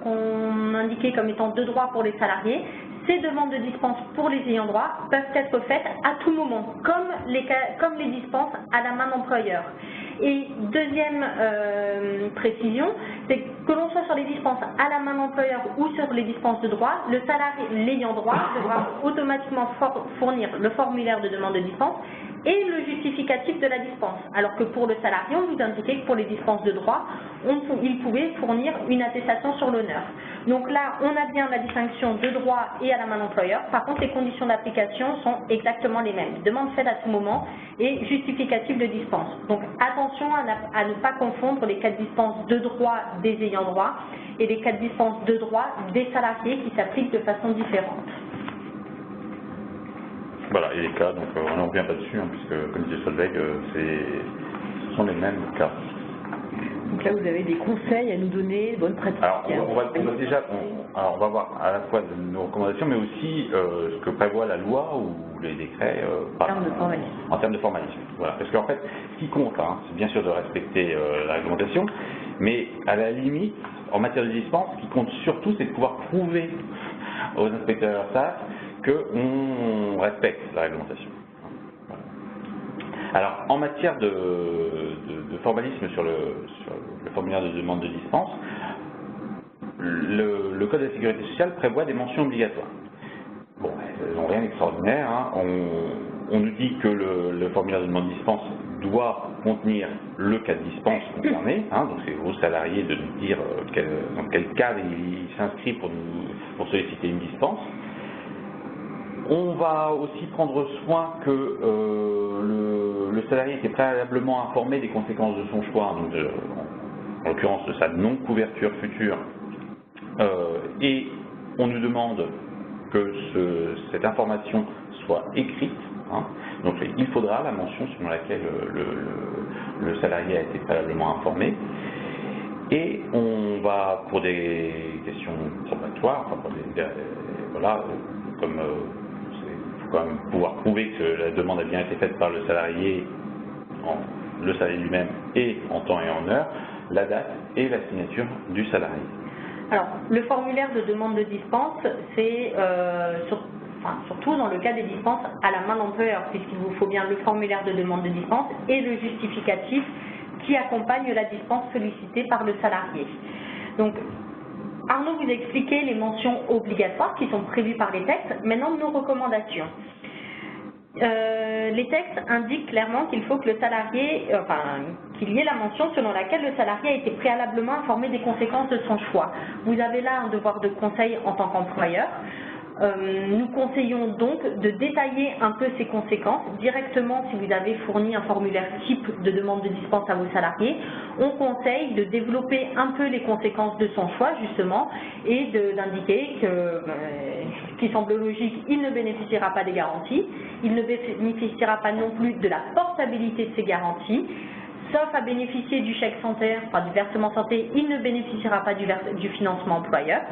qu'on indiquait comme étant de droit pour les salariés, ces demandes de dispenses pour les ayants droit peuvent être faites à tout moment, comme les dispenses à la main d'employeur. Et deuxième précision, c'est que l'on soit sur les dispenses à la main d'employeur ou sur les dispenses de droit, le salarié, l'ayant droit, devra automatiquement fournir le formulaire de demande de dispense et le justificatif de la dispense. Alors que pour le salarié, on nous indiquait que pour les dispenses de droit, il pouvait fournir une attestation sur l'honneur. Donc là, on a bien la distinction de droit et à la main d'employeur. Par contre, les conditions d'application sont exactement les mêmes. Demande faite à tout moment et justificatif de dispense. Donc attention à ne pas confondre les cas de dispense de droit des ayants droit et les cas de dispense de droit des salariés qui s'appliquent de façon différente. Voilà, et les cas, donc on n'en revient pas dessus, puisque, comme disait Solveig, ce sont les mêmes cas. Donc là, vous avez des conseils à nous donner, bonnes pratiques. Alors, on va voir à la fois nos recommandations, mais aussi ce que prévoit la loi ou les décrets en termes de formalisme. Voilà, parce qu'en fait, ce qui compte, c'est bien sûr de respecter la réglementation, mais à la limite, en matière de dispense, ce qui compte surtout, c'est de pouvoir prouver aux inspecteurs SAS qu'on respecte la réglementation. Voilà. Alors, en matière de formalisme sur le formulaire de demande de dispense, le Code de la Sécurité sociale prévoit des mentions obligatoires. Bon, elles n'ont rien d'extraordinaire. Hein. On nous dit que le formulaire de demande de dispense doit contenir le cas de dispense concerné, hein, donc c'est aux salariés de nous dire dans quel cadre il s'inscrit pour solliciter une dispense. On va aussi prendre soin que le salarié était préalablement informé des conséquences de son choix, donc en l'occurrence de sa non-couverture future, et on nous demande que cette information soit écrite. Hein. Donc il faudra la mention selon laquelle le salarié a été préalablement informé. Et on va, pour des questions probatoires, enfin voilà, comme il faut quand même pouvoir prouver que la demande a bien été faite par le salarié lui-même et en temps et en heure, la date et la signature du salarié. Alors, le formulaire de demande de dispense, c'est surtout dans le cas des dispenses à la main d'employeur, puisqu'il vous faut bien le formulaire de demande de dispense et le justificatif qui accompagne la dispense sollicitée par le salarié. Donc, Arnaud vous a expliqué les mentions obligatoires qui sont prévues par les textes. Maintenant, nos recommandations. Les textes indiquent clairement qu'il faut que le salarié, qu'il y ait la mention selon laquelle le salarié a été préalablement informé des conséquences de son choix. Vous avez là un devoir de conseil en tant qu'employeur. Nous conseillons donc de détailler un peu ces conséquences directement si vous avez fourni un formulaire type de demande de dispense à vos salariés. On conseille de développer un peu les conséquences de son choix justement et d'indiquer que, ce qui semble logique, il ne bénéficiera pas des garanties, il ne bénéficiera pas non plus de la portabilité de ces garanties. Sauf à bénéficier du chèque santé, du versement santé, il ne bénéficiera pas du financement employeur.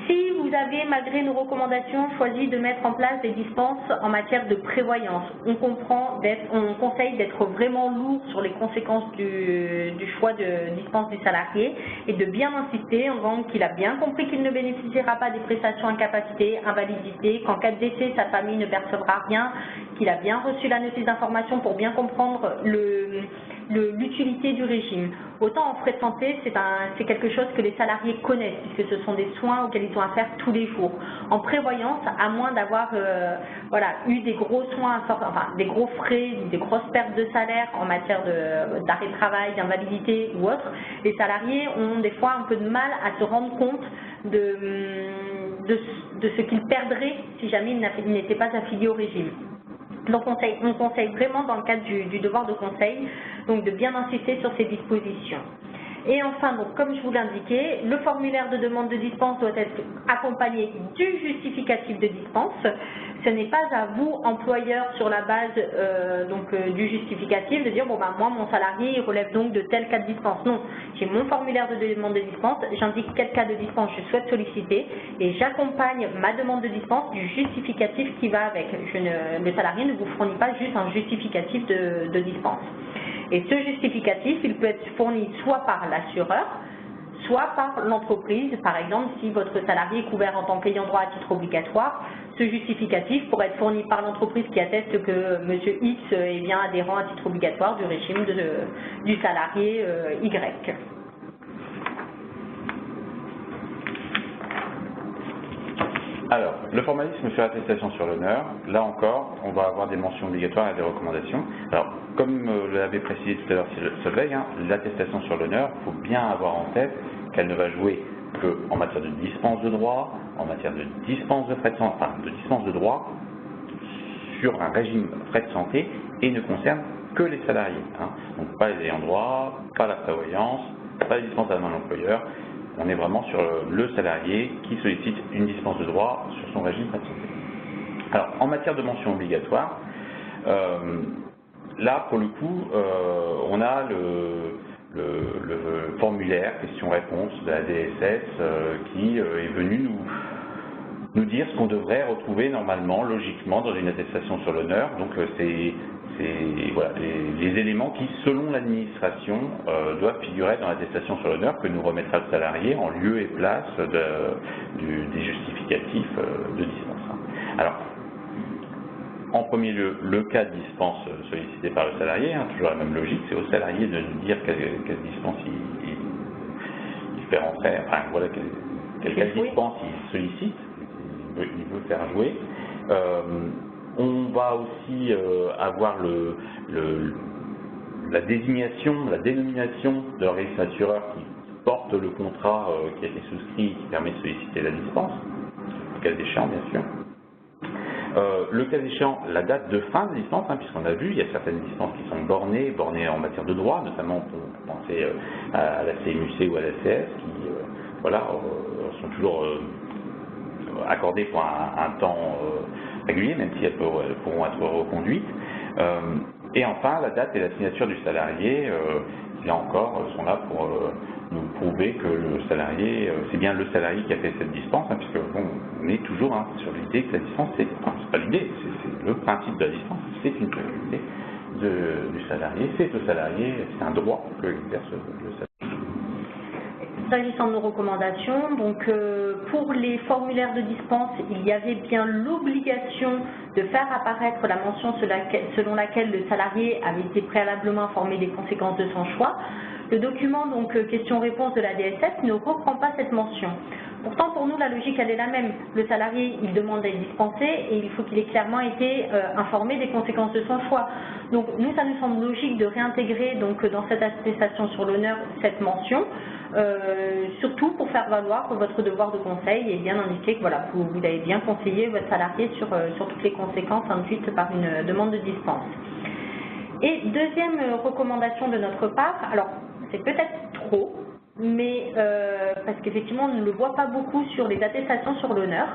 Si vous avez, malgré nos recommandations, choisi de mettre en place des dispenses en matière de prévoyance, on conseille d'être vraiment lourd sur les conséquences du choix de dispense du salarié et de bien insister en disant qu'il a bien compris qu'il ne bénéficiera pas des prestations incapacité, invalidité, qu'en cas de décès, sa famille ne percevra rien, qu'il a bien reçu la notice d'information pour bien comprendre l'utilité du régime. Autant en frais de santé, c'est quelque chose que les salariés connaissent, puisque ce sont des soins auxquels ils ont affaire tous les jours. En prévoyance, à moins d'avoir eu des gros soins, des gros frais, des grosses pertes de salaire en matière d'arrêt de travail, d'invalidité ou autre, les salariés ont des fois un peu de mal à se rendre compte de ce qu'ils perdraient si jamais ils n'étaient pas affiliés au régime. Donc on conseille vraiment dans le cadre du devoir de conseil donc de bien insister sur ces dispositions. Et enfin, donc, comme je vous l'indiquais, le formulaire de demande de dispense doit être accompagné du justificatif de dispense. Ce n'est pas à vous, employeur, sur la base du justificatif, de dire bon moi mon salarié il relève donc de tel cas de dispense. Non, j'ai mon formulaire de demande de dispense, j'indique quel cas de dispense je souhaite solliciter et j'accompagne ma demande de dispense du justificatif qui va avec. Le salarié ne vous fournit pas juste un justificatif de dispense. Et ce justificatif, il peut être fourni soit par l'assureur, soit par l'entreprise. Par exemple, si votre salarié est couvert en tant qu'ayant droit à titre obligatoire, ce justificatif pourrait être fourni par l'entreprise qui atteste que M. X est bien adhérent à titre obligatoire du régime du salarié Y. Alors, le formalisme sur l'attestation sur l'honneur, là encore, on va avoir des mentions obligatoires et des recommandations. Alors, comme l'avait précisé tout à l'heure Solveig, l'attestation sur l'honneur, il faut bien avoir en tête qu'elle ne va jouer qu'en matière de dispense de droit, en matière de dispense de frais de santé, de dispense de droit sur un régime frais de santé et ne concerne que les salariés. Donc pas les ayants droit, pas la prévoyance, pas les dispenses à la main de l'employeur. On est vraiment sur le salarié qui sollicite une dispense de droit sur son régime frais de santé. Alors, en matière de mention obligatoire, là, pour le coup, on a le formulaire questions-réponses de la DSS qui est venu nous dire ce qu'on devrait retrouver normalement, logiquement, dans une attestation sur l'honneur. Donc, c'est les éléments qui, selon l'administration, doivent figurer dans l'attestation sur l'honneur que nous remettra le salarié en lieu et place des justificatifs de dispense. Alors, en premier lieu le cas de dispense sollicité par le salarié, hein, toujours la même logique, c'est au salarié de nous dire quelle dispense il fait rentrer, enfin voilà, quelle dispense il sollicite, il veut faire jouer. On va aussi avoir la désignation, la dénomination de l'organisme assureur qui porte le contrat qui a été souscrit et qui permet de solliciter la dispense, le cas échéant bien sûr. Le cas échéant, la date de fin de dispense, hein, puisqu'on a vu, il y a certaines dispenses qui sont bornées en matière de droit, notamment on peut penser à la CMUC ou à la CS, qui sont toujours accordées pour un temps régulier, même si elles pourront être reconduites. Et enfin, la date et la signature du salarié, qui là encore sont là pour nous prouver que le salarié, c'est bien le salarié qui a fait cette dispense, hein, puisque bon, on est toujours sur l'idée que la dispense, c'est pas l'idée, c'est le principe de la dispense, c'est une faculté du salarié, c'est au salarié, c'est un droit que exerce le salarié. S'agissant de nos recommandations, donc pour les formulaires de dispense, il y avait bien l'obligation de faire apparaître la mention selon laquelle le salarié avait été préalablement informé des conséquences de son choix. Le document, donc question-réponse de la DSS, ne reprend pas cette mention. Pourtant, pour nous, la logique, elle est la même. Le salarié, il demande à être dispensé et il faut qu'il ait clairement été informé des conséquences de son choix. Donc, nous, ça nous semble logique de réintégrer donc, dans cette attestation sur l'honneur cette mention, surtout pour faire valoir que votre devoir de conseil et bien indiquer que voilà, vous avez bien conseillé votre salarié sur toutes les conséquences induites par une demande de dispense. Et deuxième recommandation de notre part, alors c'est peut-être trop, mais parce qu'effectivement on ne le voit pas beaucoup sur les attestations sur l'honneur,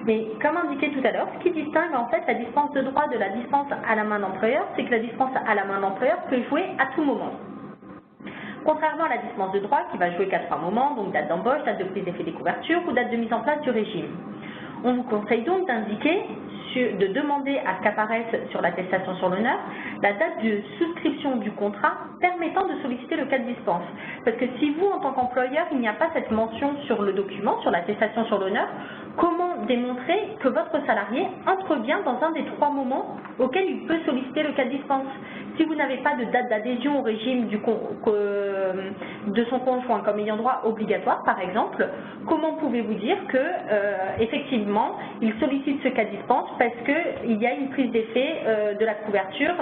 mais comme indiqué tout à l'heure, ce qui distingue en fait la dispense de droit de la dispense à la main d'employeur, c'est que la dispense à la main d'employeur peut jouer à tout moment. Contrairement à la dispense de droit qui va jouer qu'à 3 moments, donc date d'embauche, date de prise d'effet des couvertures ou date de mise en place du régime. On vous conseille donc d'indiquer, de demander à ce qu'apparaisse sur l'attestation sur l'honneur la date de souscription du contrat permettant de solliciter le cas de dispense. Parce que si vous, en tant qu'employeur, il n'y a pas cette mention sur le document, sur l'attestation sur l'honneur, comment démontrer que votre salarié entre bien dans un des 3 moments auxquels il peut solliciter le cas de dispense? Si vous n'avez pas de date d'adhésion au régime de son conjoint comme ayant droit obligatoire, par exemple, comment pouvez-vous dire que effectivement il sollicite ce cas de dispense parce qu'il y a une prise d'effet de la couverture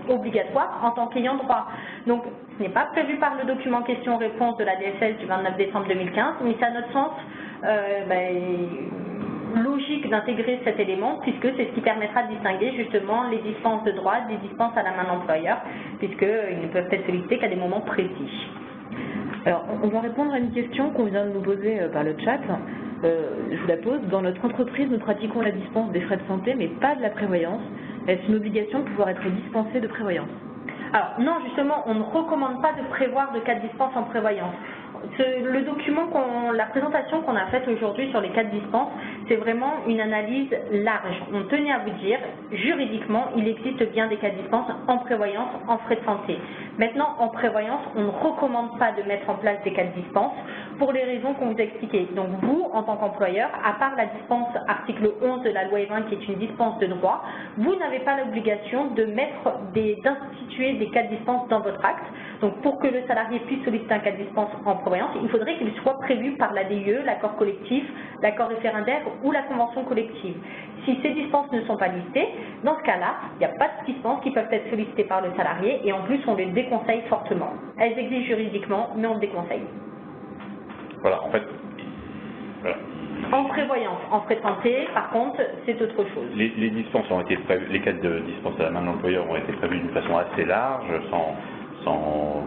obligatoire en tant qu'ayant droit? Donc ce n'est pas prévu par le document question-réponse de la DSS du 29 décembre 2015, mais c'est à notre sens logique d'intégrer cet élément puisque c'est ce qui permettra de distinguer justement les dispenses de droit des dispenses à la main d'employeur, puisqu'ils ne peuvent être sollicités qu'à des moments précis. Alors, on va répondre à une question qu'on vient de nous poser par le chat. Je vous la pose. Dans notre entreprise, nous pratiquons la dispense des frais de santé, mais pas de la prévoyance. Est-ce une obligation de pouvoir être dispensé de prévoyance? Alors non, justement, on ne recommande pas de prévoir de cas de dispense en prévoyance. Le document, la présentation qu'on a faite aujourd'hui sur les cas de dispense, c'est vraiment une analyse large. On tenait à vous dire, juridiquement, il existe bien des cas de dispense en prévoyance, en frais de santé. Maintenant, en prévoyance, on ne recommande pas de mettre en place des cas de dispense pour les raisons qu'on vous a expliquées. Donc vous, en tant qu'employeur, à part la dispense article 11 de la loi E20 qui est une dispense de droit, vous n'avez pas l'obligation d'instituer des cas de dispense dans votre acte. Donc pour que le salarié puisse solliciter un cas de dispense en prévoyance, il faudrait qu'il soit prévu par l'ADIE, l'accord collectif, l'accord référendaire ou la convention collective. Si ces dispenses ne sont pas listées, dans ce cas-là, il n'y a pas de dispenses qui peuvent être sollicitées par le salarié et en plus on les déconseille fortement. Elles existent juridiquement, mais on les déconseille. Voilà, en fait, voilà. En prévoyance, en frais de santé, par contre, c'est autre chose. Les dispenses ont été prévues, les cas de dispense à la main de l'employeur ont été prévus d'une façon assez large, sans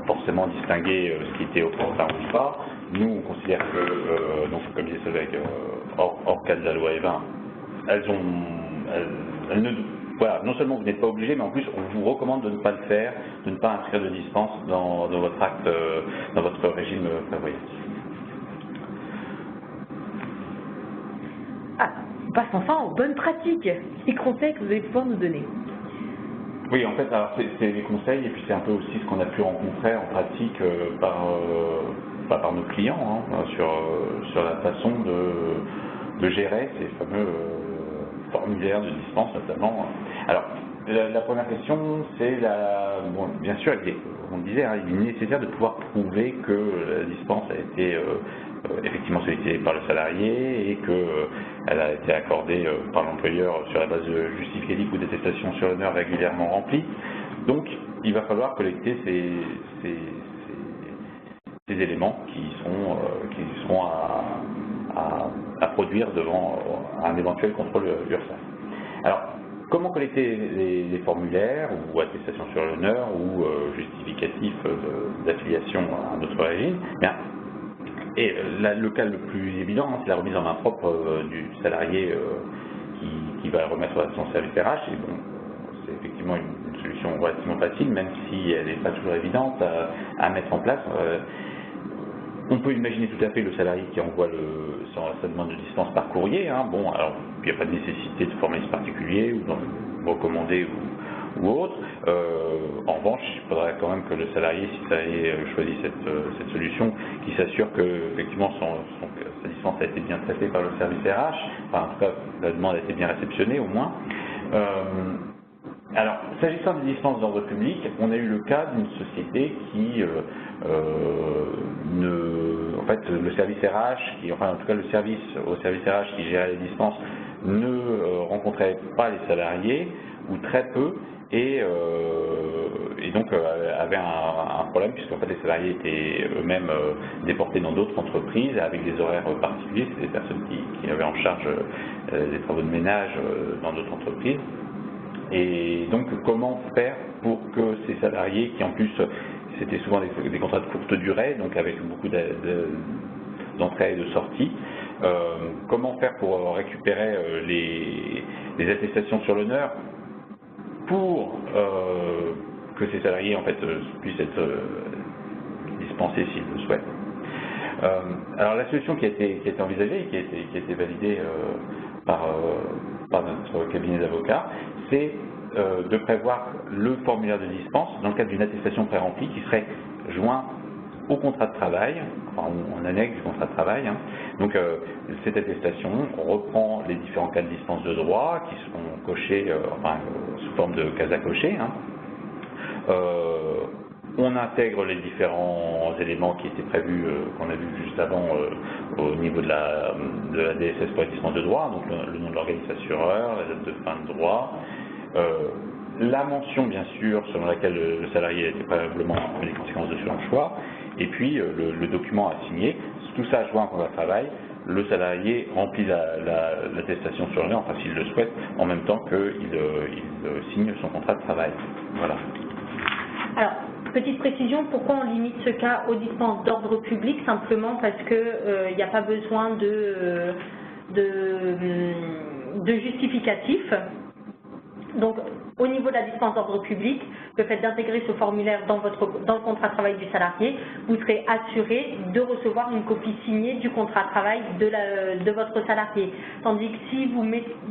forcément distinguer ce qui était au contrat ou pas. Nous, on considère que, donc, comme disait Solveig, hors cas de la loi E20, voilà, non seulement vous n'êtes pas obligé, mais en plus on vous recommande de ne pas le faire, de ne pas inscrire de dispense dans votre acte, dans votre régime prévoyance. Ah, on passe enfin aux bonnes pratiques. Quels conseils que vous allez pouvoir nous donner? Oui, en fait, alors c'est les conseils et puis c'est un peu aussi ce qu'on a pu rencontrer en pratique par nos clients, hein, sur la façon de gérer ces fameux formulaire de dispense notamment. Alors, la première question, c'est bon, bien sûr, on disait, hein, il est nécessaire de pouvoir prouver que la dispense a été effectivement sollicitée par le salarié et qu'elle a été accordée par l'employeur sur la base de justificatifs ou d'attestations sur l'honneur régulièrement remplis. Donc, il va falloir collecter ces éléments qui seront à produire devant un éventuel contrôle URSSAF. Alors, comment collecter les formulaires ou attestations sur l'honneur ou justificatifs d'affiliation à un autre régime? Bien, et le cas le plus évident, hein, c'est la remise en main propre du salarié qui va remettre son service RH. Et bon, c'est effectivement une solution relativement facile, même si elle n'est pas toujours évidente à mettre en place. On peut imaginer tout à fait le salarié qui envoie sa demande de dispense par courrier. Hein. Bon, alors il n'y a pas de nécessité de formalisme particulier ou de recommander ou autre. En revanche, il faudrait quand même que le salarié, si ça ait choisi cette solution, qu'il s'assure que effectivement sa dispense a été bien traitée par le service RH. Enfin, en tout cas, la demande a été bien réceptionnée au moins. Alors, s'agissant des dispenses d'ordre public, on a eu le cas d'une société qui en fait, le service RH, en tout cas le service RH qui gérait les dispenses ne rencontrait pas les salariés ou très peu et donc avait un problème puisqu'en fait les salariés étaient eux-mêmes déportés dans d'autres entreprises avec des horaires particuliers. C'est des personnes qui avaient en charge des travaux de ménage dans d'autres entreprises. Et donc, comment faire pour que ces salariés, qui en plus, c'était souvent des contrats de courte durée, donc avec beaucoup d'entrées et de sorties, comment faire pour récupérer les attestations sur l'honneur pour que ces salariés, en fait, puissent être dispensés s'ils le souhaitent. Alors, la solution qui a été envisagée et qui a été validée par notre cabinet d'avocats, c'est de prévoir le formulaire de dispense dans le cadre d'une attestation pré-remplie qui serait joint au contrat de travail, enfin en annexe du contrat de travail. Hein. Donc cette attestation reprend les différents cas de dispense de droit qui seront cochés sous forme de cases à cocher. Hein. On intègre les différents éléments qui étaient prévus, qu'on a vu juste avant au niveau de la DSS pour les dispenses de droit, donc le nom de l'organisme assureur, la date de fin de droit, la mention bien sûr selon laquelle le salarié a été préalablement les conséquences de son choix, et puis le document à signer. Tout ça joint au contrat de travail. Le salarié remplit l'attestation sur l'honneur, enfin s'il le souhaite, en même temps qu'il signe son contrat de travail. Voilà. Alors, petite précision, pourquoi on limite ce cas aux dispenses d'ordre public? Simplement parce qu'il n'y a pas besoin de justificatif. Donc, au niveau de la dispense d'ordre public, le fait d'intégrer ce formulaire dans le contrat de travail du salarié, vous serez assuré de recevoir une copie signée du contrat de travail de votre salarié. Tandis que si vous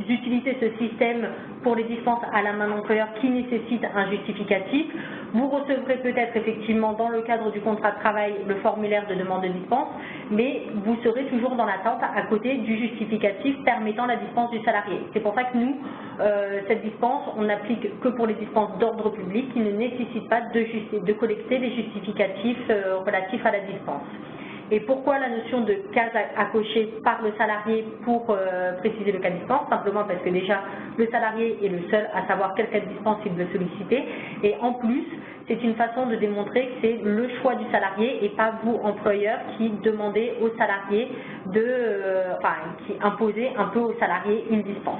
utilisez ce système pour les dispenses à la main d'employeur qui nécessitent un justificatif, vous recevrez peut-être effectivement dans le cadre du contrat de travail le formulaire de demande de dispense, mais vous serez toujours dans l'attente à côté du justificatif permettant la dispense du salarié. C'est pour ça que nous, cette dispense, on n'applique que pour les dispenses d'ordre public qui ne nécessitent pas de collecter les justificatifs relatifs à la dispense. Et pourquoi la notion de case à cocher par le salarié pour préciser le cas de dispense? Simplement parce que déjà, le salarié est le seul à savoir quel cas de dispense il veut solliciter. Et en plus, c'est une façon de démontrer que c'est le choix du salarié et pas vous, employeur, qui demandez au salarié qui imposez un peu au salarié une dispense.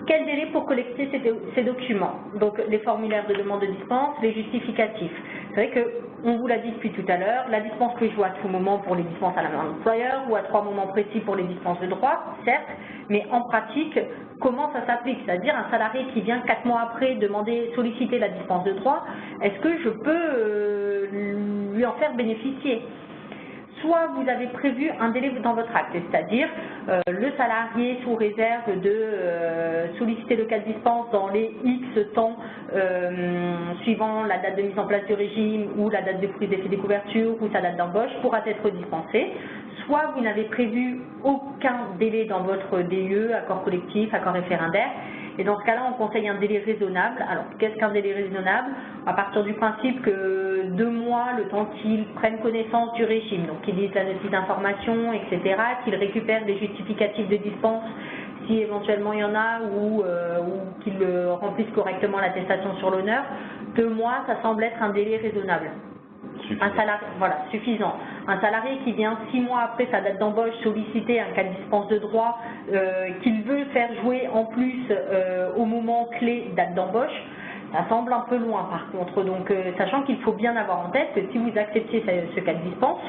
Quel délai pour collecter ces documents? Donc les formulaires de demande de dispense, les justificatifs. C'est vrai qu'on vous l'a dit depuis tout à l'heure, la dispense peut jouer à tout moment pour les dispenses à la main de l'employeur ou à 3 moments précis pour les dispenses de droit, certes, mais en pratique, comment ça s'applique? C'est-à-dire un salarié qui vient 4 mois après solliciter la dispense de droit, est-ce que je peux lui en faire bénéficier? Soit vous avez prévu un délai dans votre acte, c'est-à-dire le salarié sous réserve de solliciter le cas de dispense dans les X temps suivant la date de mise en place du régime ou la date de prise d'effet des couvertures ou sa date d'embauche pourra être dispensé. Soit vous n'avez prévu aucun délai dans votre DE, accord collectif, accord référendaire. Et dans ce cas-là, on conseille un délai raisonnable. Alors, qu'est-ce qu'un délai raisonnable? À partir du principe que 2 mois, le temps qu'ils prennent connaissance du régime, donc qu'ils lisent la notice d'information, etc., qu'ils récupèrent des justificatifs de dispense si éventuellement il y en a, ou qu'ils remplissent correctement l'attestation sur l'honneur. 2 mois, ça semble être un délai raisonnable. Un salarié, voilà, suffisant. Un salarié qui vient 6 mois après sa date d'embauche solliciter un cas de dispense de droit qu'il veut faire jouer en plus au moment clé date d'embauche, ça semble un peu loin par contre. Donc, sachant qu'il faut bien avoir en tête que si vous acceptez ce cas de dispense,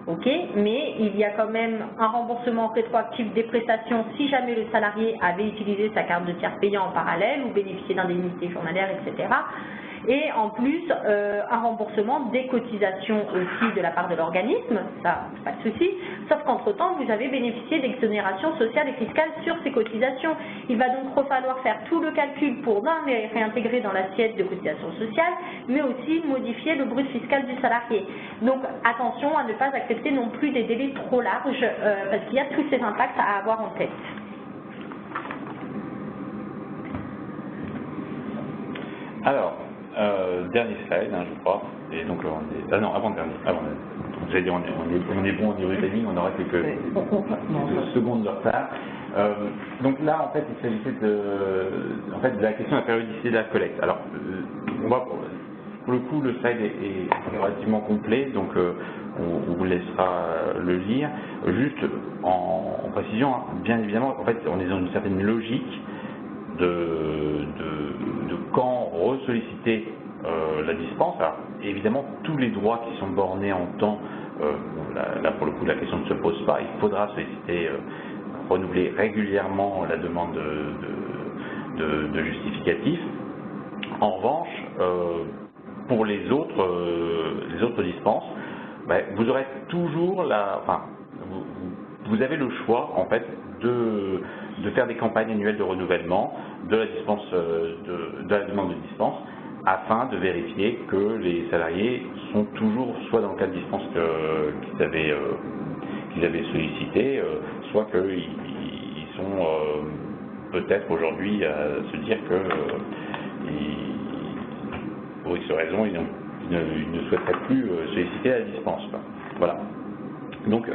ok, mais il y a quand même un remboursement rétroactif des prestations si jamais le salarié avait utilisé sa carte de tiers payant en parallèle ou bénéficié d'indemnités journalières, etc. Et en plus, un remboursement des cotisations aussi de la part de l'organisme, ça, pas de souci, sauf qu'entre-temps, vous avez bénéficié d'exonérations sociales et fiscales sur ces cotisations. Il va donc falloir faire tout le calcul pour les réintégrer dans l'assiette de cotisations sociales, mais aussi modifier le brut fiscal du salarié. Donc, attention à ne pas accepter non plus des délais trop larges, parce qu'il y a tous ces impacts à avoir en tête. Alors, dernier slide, je crois. Et donc, ah non, avant-dernier. J'allais dire, on est bon au niveau du timing, on aura quelques secondes de retard. Donc là, en fait, il s'agissait de la question de la périodicité de la collecte. Alors, pour le coup, le slide est relativement complet, donc on vous laissera le lire. Juste en précision, bien évidemment, en fait, on est dans une certaine logique de quand ressolliciter la dispense. Alors, évidemment, tous les droits qui sont bornés en temps, là pour le coup la question ne se pose pas, il faudra solliciter, renouveler régulièrement la demande de justificatif. En revanche, pour les autres dispenses, vous aurez toujours vous avez le choix en fait de faire des campagnes annuelles de renouvellement de la dispense de la demande de dispense afin de vérifier que les salariés sont toujours soit dans le cas de dispense qu'ils avaient sollicité, soit qu'ils sont peut-être aujourd'hui à se dire que pour X raison ils ne souhaiteraient plus solliciter la dispense. Voilà. Donc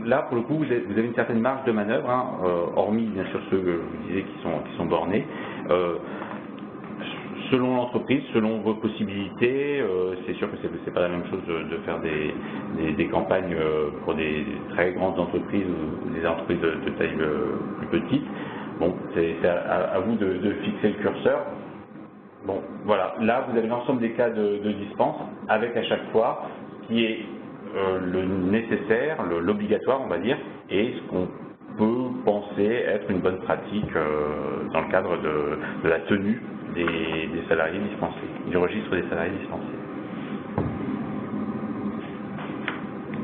là, pour le coup, vous avez une certaine marge de manœuvre, hormis bien sûr ceux que je vous disais qui sont bornés. Selon l'entreprise, selon vos possibilités, c'est sûr que c'est pas la même chose de faire des campagnes pour des très grandes entreprises ou des entreprises de taille plus petite. Bon, c'est à vous de fixer le curseur. Bon, voilà. Là, vous avez l'ensemble des cas de dispense avec à chaque fois ce qui est le nécessaire, l'obligatoire, on va dire, et ce qu'on peut penser être une bonne pratique dans le cadre de la tenue des salariés dispensés, du registre des salariés dispensés.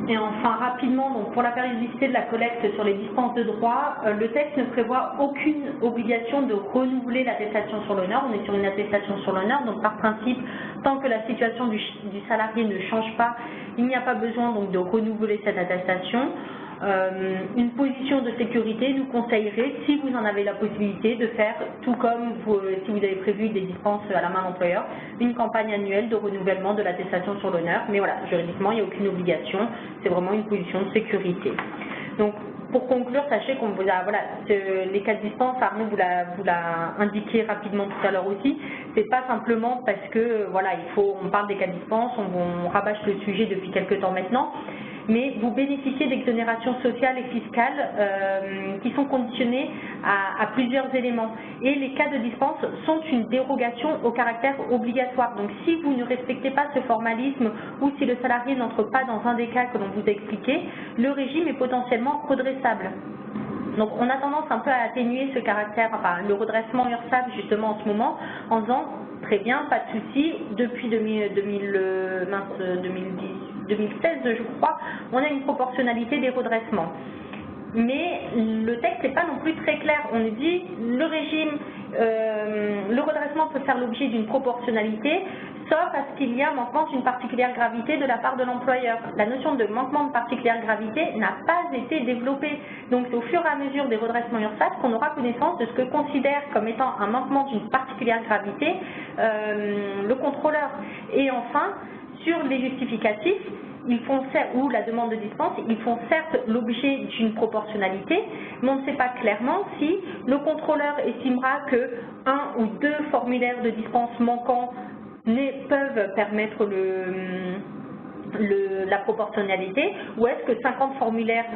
Et enfin, rapidement, donc pour la périodicité de la collecte sur les dispenses de droit, le texte ne prévoit aucune obligation de renouveler l'attestation sur l'honneur. On est sur une attestation sur l'honneur, donc par principe, tant que la situation du salarié ne change pas, il n'y a pas besoin donc de renouveler cette attestation. Une position de sécurité nous conseillerait, si vous en avez la possibilité, de faire tout comme si vous avez prévu des dispenses à la main d'employeur, une campagne annuelle de renouvellement de l'attestation sur l'honneur. Mais voilà, juridiquement, il n'y a aucune obligation, c'est vraiment une position de sécurité. Donc, pour conclure, sachez qu'on vous a, les cas de dispense, Arnaud vous l'a indiqué rapidement tout à l'heure aussi, c'est pas simplement parce que, on parle des cas de dispense, on rabâche le sujet depuis quelques temps maintenant, mais vous bénéficiez d'exonérations sociales et fiscales qui sont conditionnées à plusieurs éléments. Et les cas de dispense sont une dérogation au caractère obligatoire. Donc si vous ne respectez pas ce formalisme ou si le salarié n'entre pas dans un des cas que l'on vous a expliqué, le régime est potentiellement redressable. Donc on a tendance un peu à atténuer ce caractère, le redressement URSSAF justement en ce moment, en disant très bien, pas de souci, depuis 2016 je crois, on a une proportionnalité des redressements. Mais le texte n'est pas non plus très clair. On nous dit le régime, le redressement peut faire l'objet d'une proportionnalité. sauf à ce qu'il y ait un manquement d'une particulière gravité de la part de l'employeur. La notion de manquement de particulière gravité n'a pas été développée. Donc c'est au fur et à mesure des redressements URSSAF qu'on aura connaissance de ce que considère comme étant un manquement d'une particulière gravité le contrôleur. Et enfin, sur les justificatifs, ou la demande de dispense, ils font certes l'objet d'une proportionnalité, mais on ne sait pas clairement si le contrôleur estimera que 1 ou 2 formulaires de dispense manquants peuvent permettre la proportionnalité, ou est-ce que 50 formulaires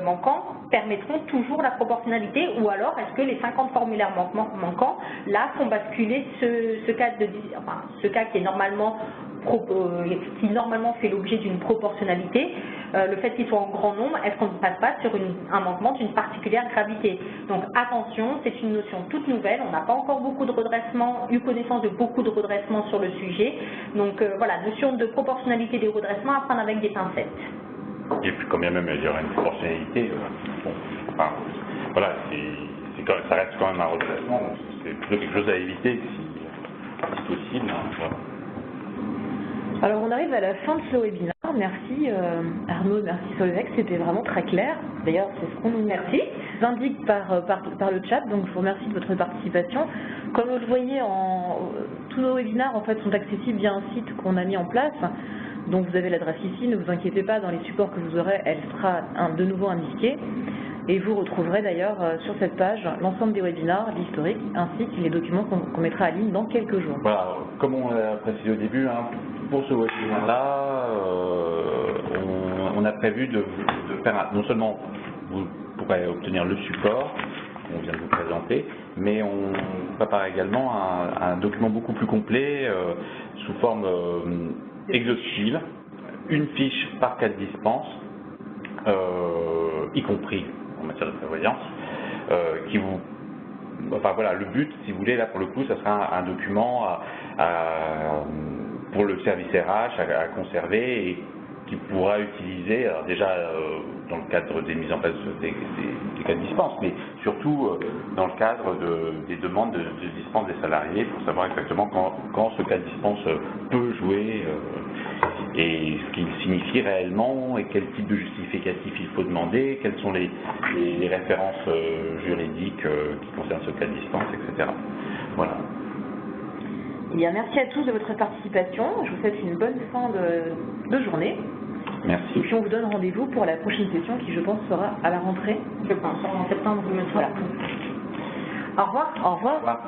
manquants permettront toujours la proportionnalité, ou alors est-ce que les 50 formulaires manquants là font basculer ce cas qui est normalement fait l'objet d'une proportionnalité, le fait qu'il soit en grand nombre, est-ce qu'on ne passe pas sur un manquement d'une particulière gravité? Donc attention, c'est une notion toute nouvelle, on n'a pas encore eu connaissance de beaucoup de redressements sur le sujet, donc voilà, notion de proportionnalité des redressements à prendre avec des pincettes. Et puis quand bien même il y aura une proportionnalité, voilà, ça reste quand même un redressement, donc c'est plutôt quelque chose à éviter si possible. Voilà. Alors on arrive à la fin de ce webinaire. Merci Arnaud, merci Solveig, c'était vraiment très clair. D'ailleurs c'est ce qu'on nous indique par le chat, donc je vous remercie de votre participation. Comme vous le voyez, tous nos webinaires en fait sont accessibles via un site qu'on a mis en place. Donc vous avez l'adresse ici, ne vous inquiétez pas, dans les supports que vous aurez, elle sera de nouveau indiquée. Et vous retrouverez d'ailleurs sur cette page l'ensemble des webinaires, l'historique, ainsi que les documents qu'on mettra en ligne dans quelques jours. Voilà, comme on l'a précisé au début, pour ce webinaire-là, on a prévu de faire, non seulement vous pourrez obtenir le support qu'on vient de vous présenter, mais on prépare également un document beaucoup plus complet, sous forme exhaustive, une fiche par cas de dispense, y compris en matière de prévoyance, voilà, le but, si vous voulez, là pour le coup, ça sera un document pour le service RH à conserver et qui pourra utiliser, alors déjà dans le cadre des mises en place des cas de dispense, mais surtout dans le cadre des demandes de dispense des salariés pour savoir exactement quand ce cas de dispense peut jouer et ce qu'il signifie réellement et quel type de justificatif il faut demander, quelles sont les références juridiques qui concernent ce cas de dispense, etc. Voilà. Eh bien, merci à tous de votre participation. Je vous souhaite une bonne fin de journée. Merci. Et puis on vous donne rendez-vous pour la prochaine session qui, je pense, sera à la rentrée. Je pense, en septembre, il me semble. Voilà. Au revoir. Au revoir. Au revoir.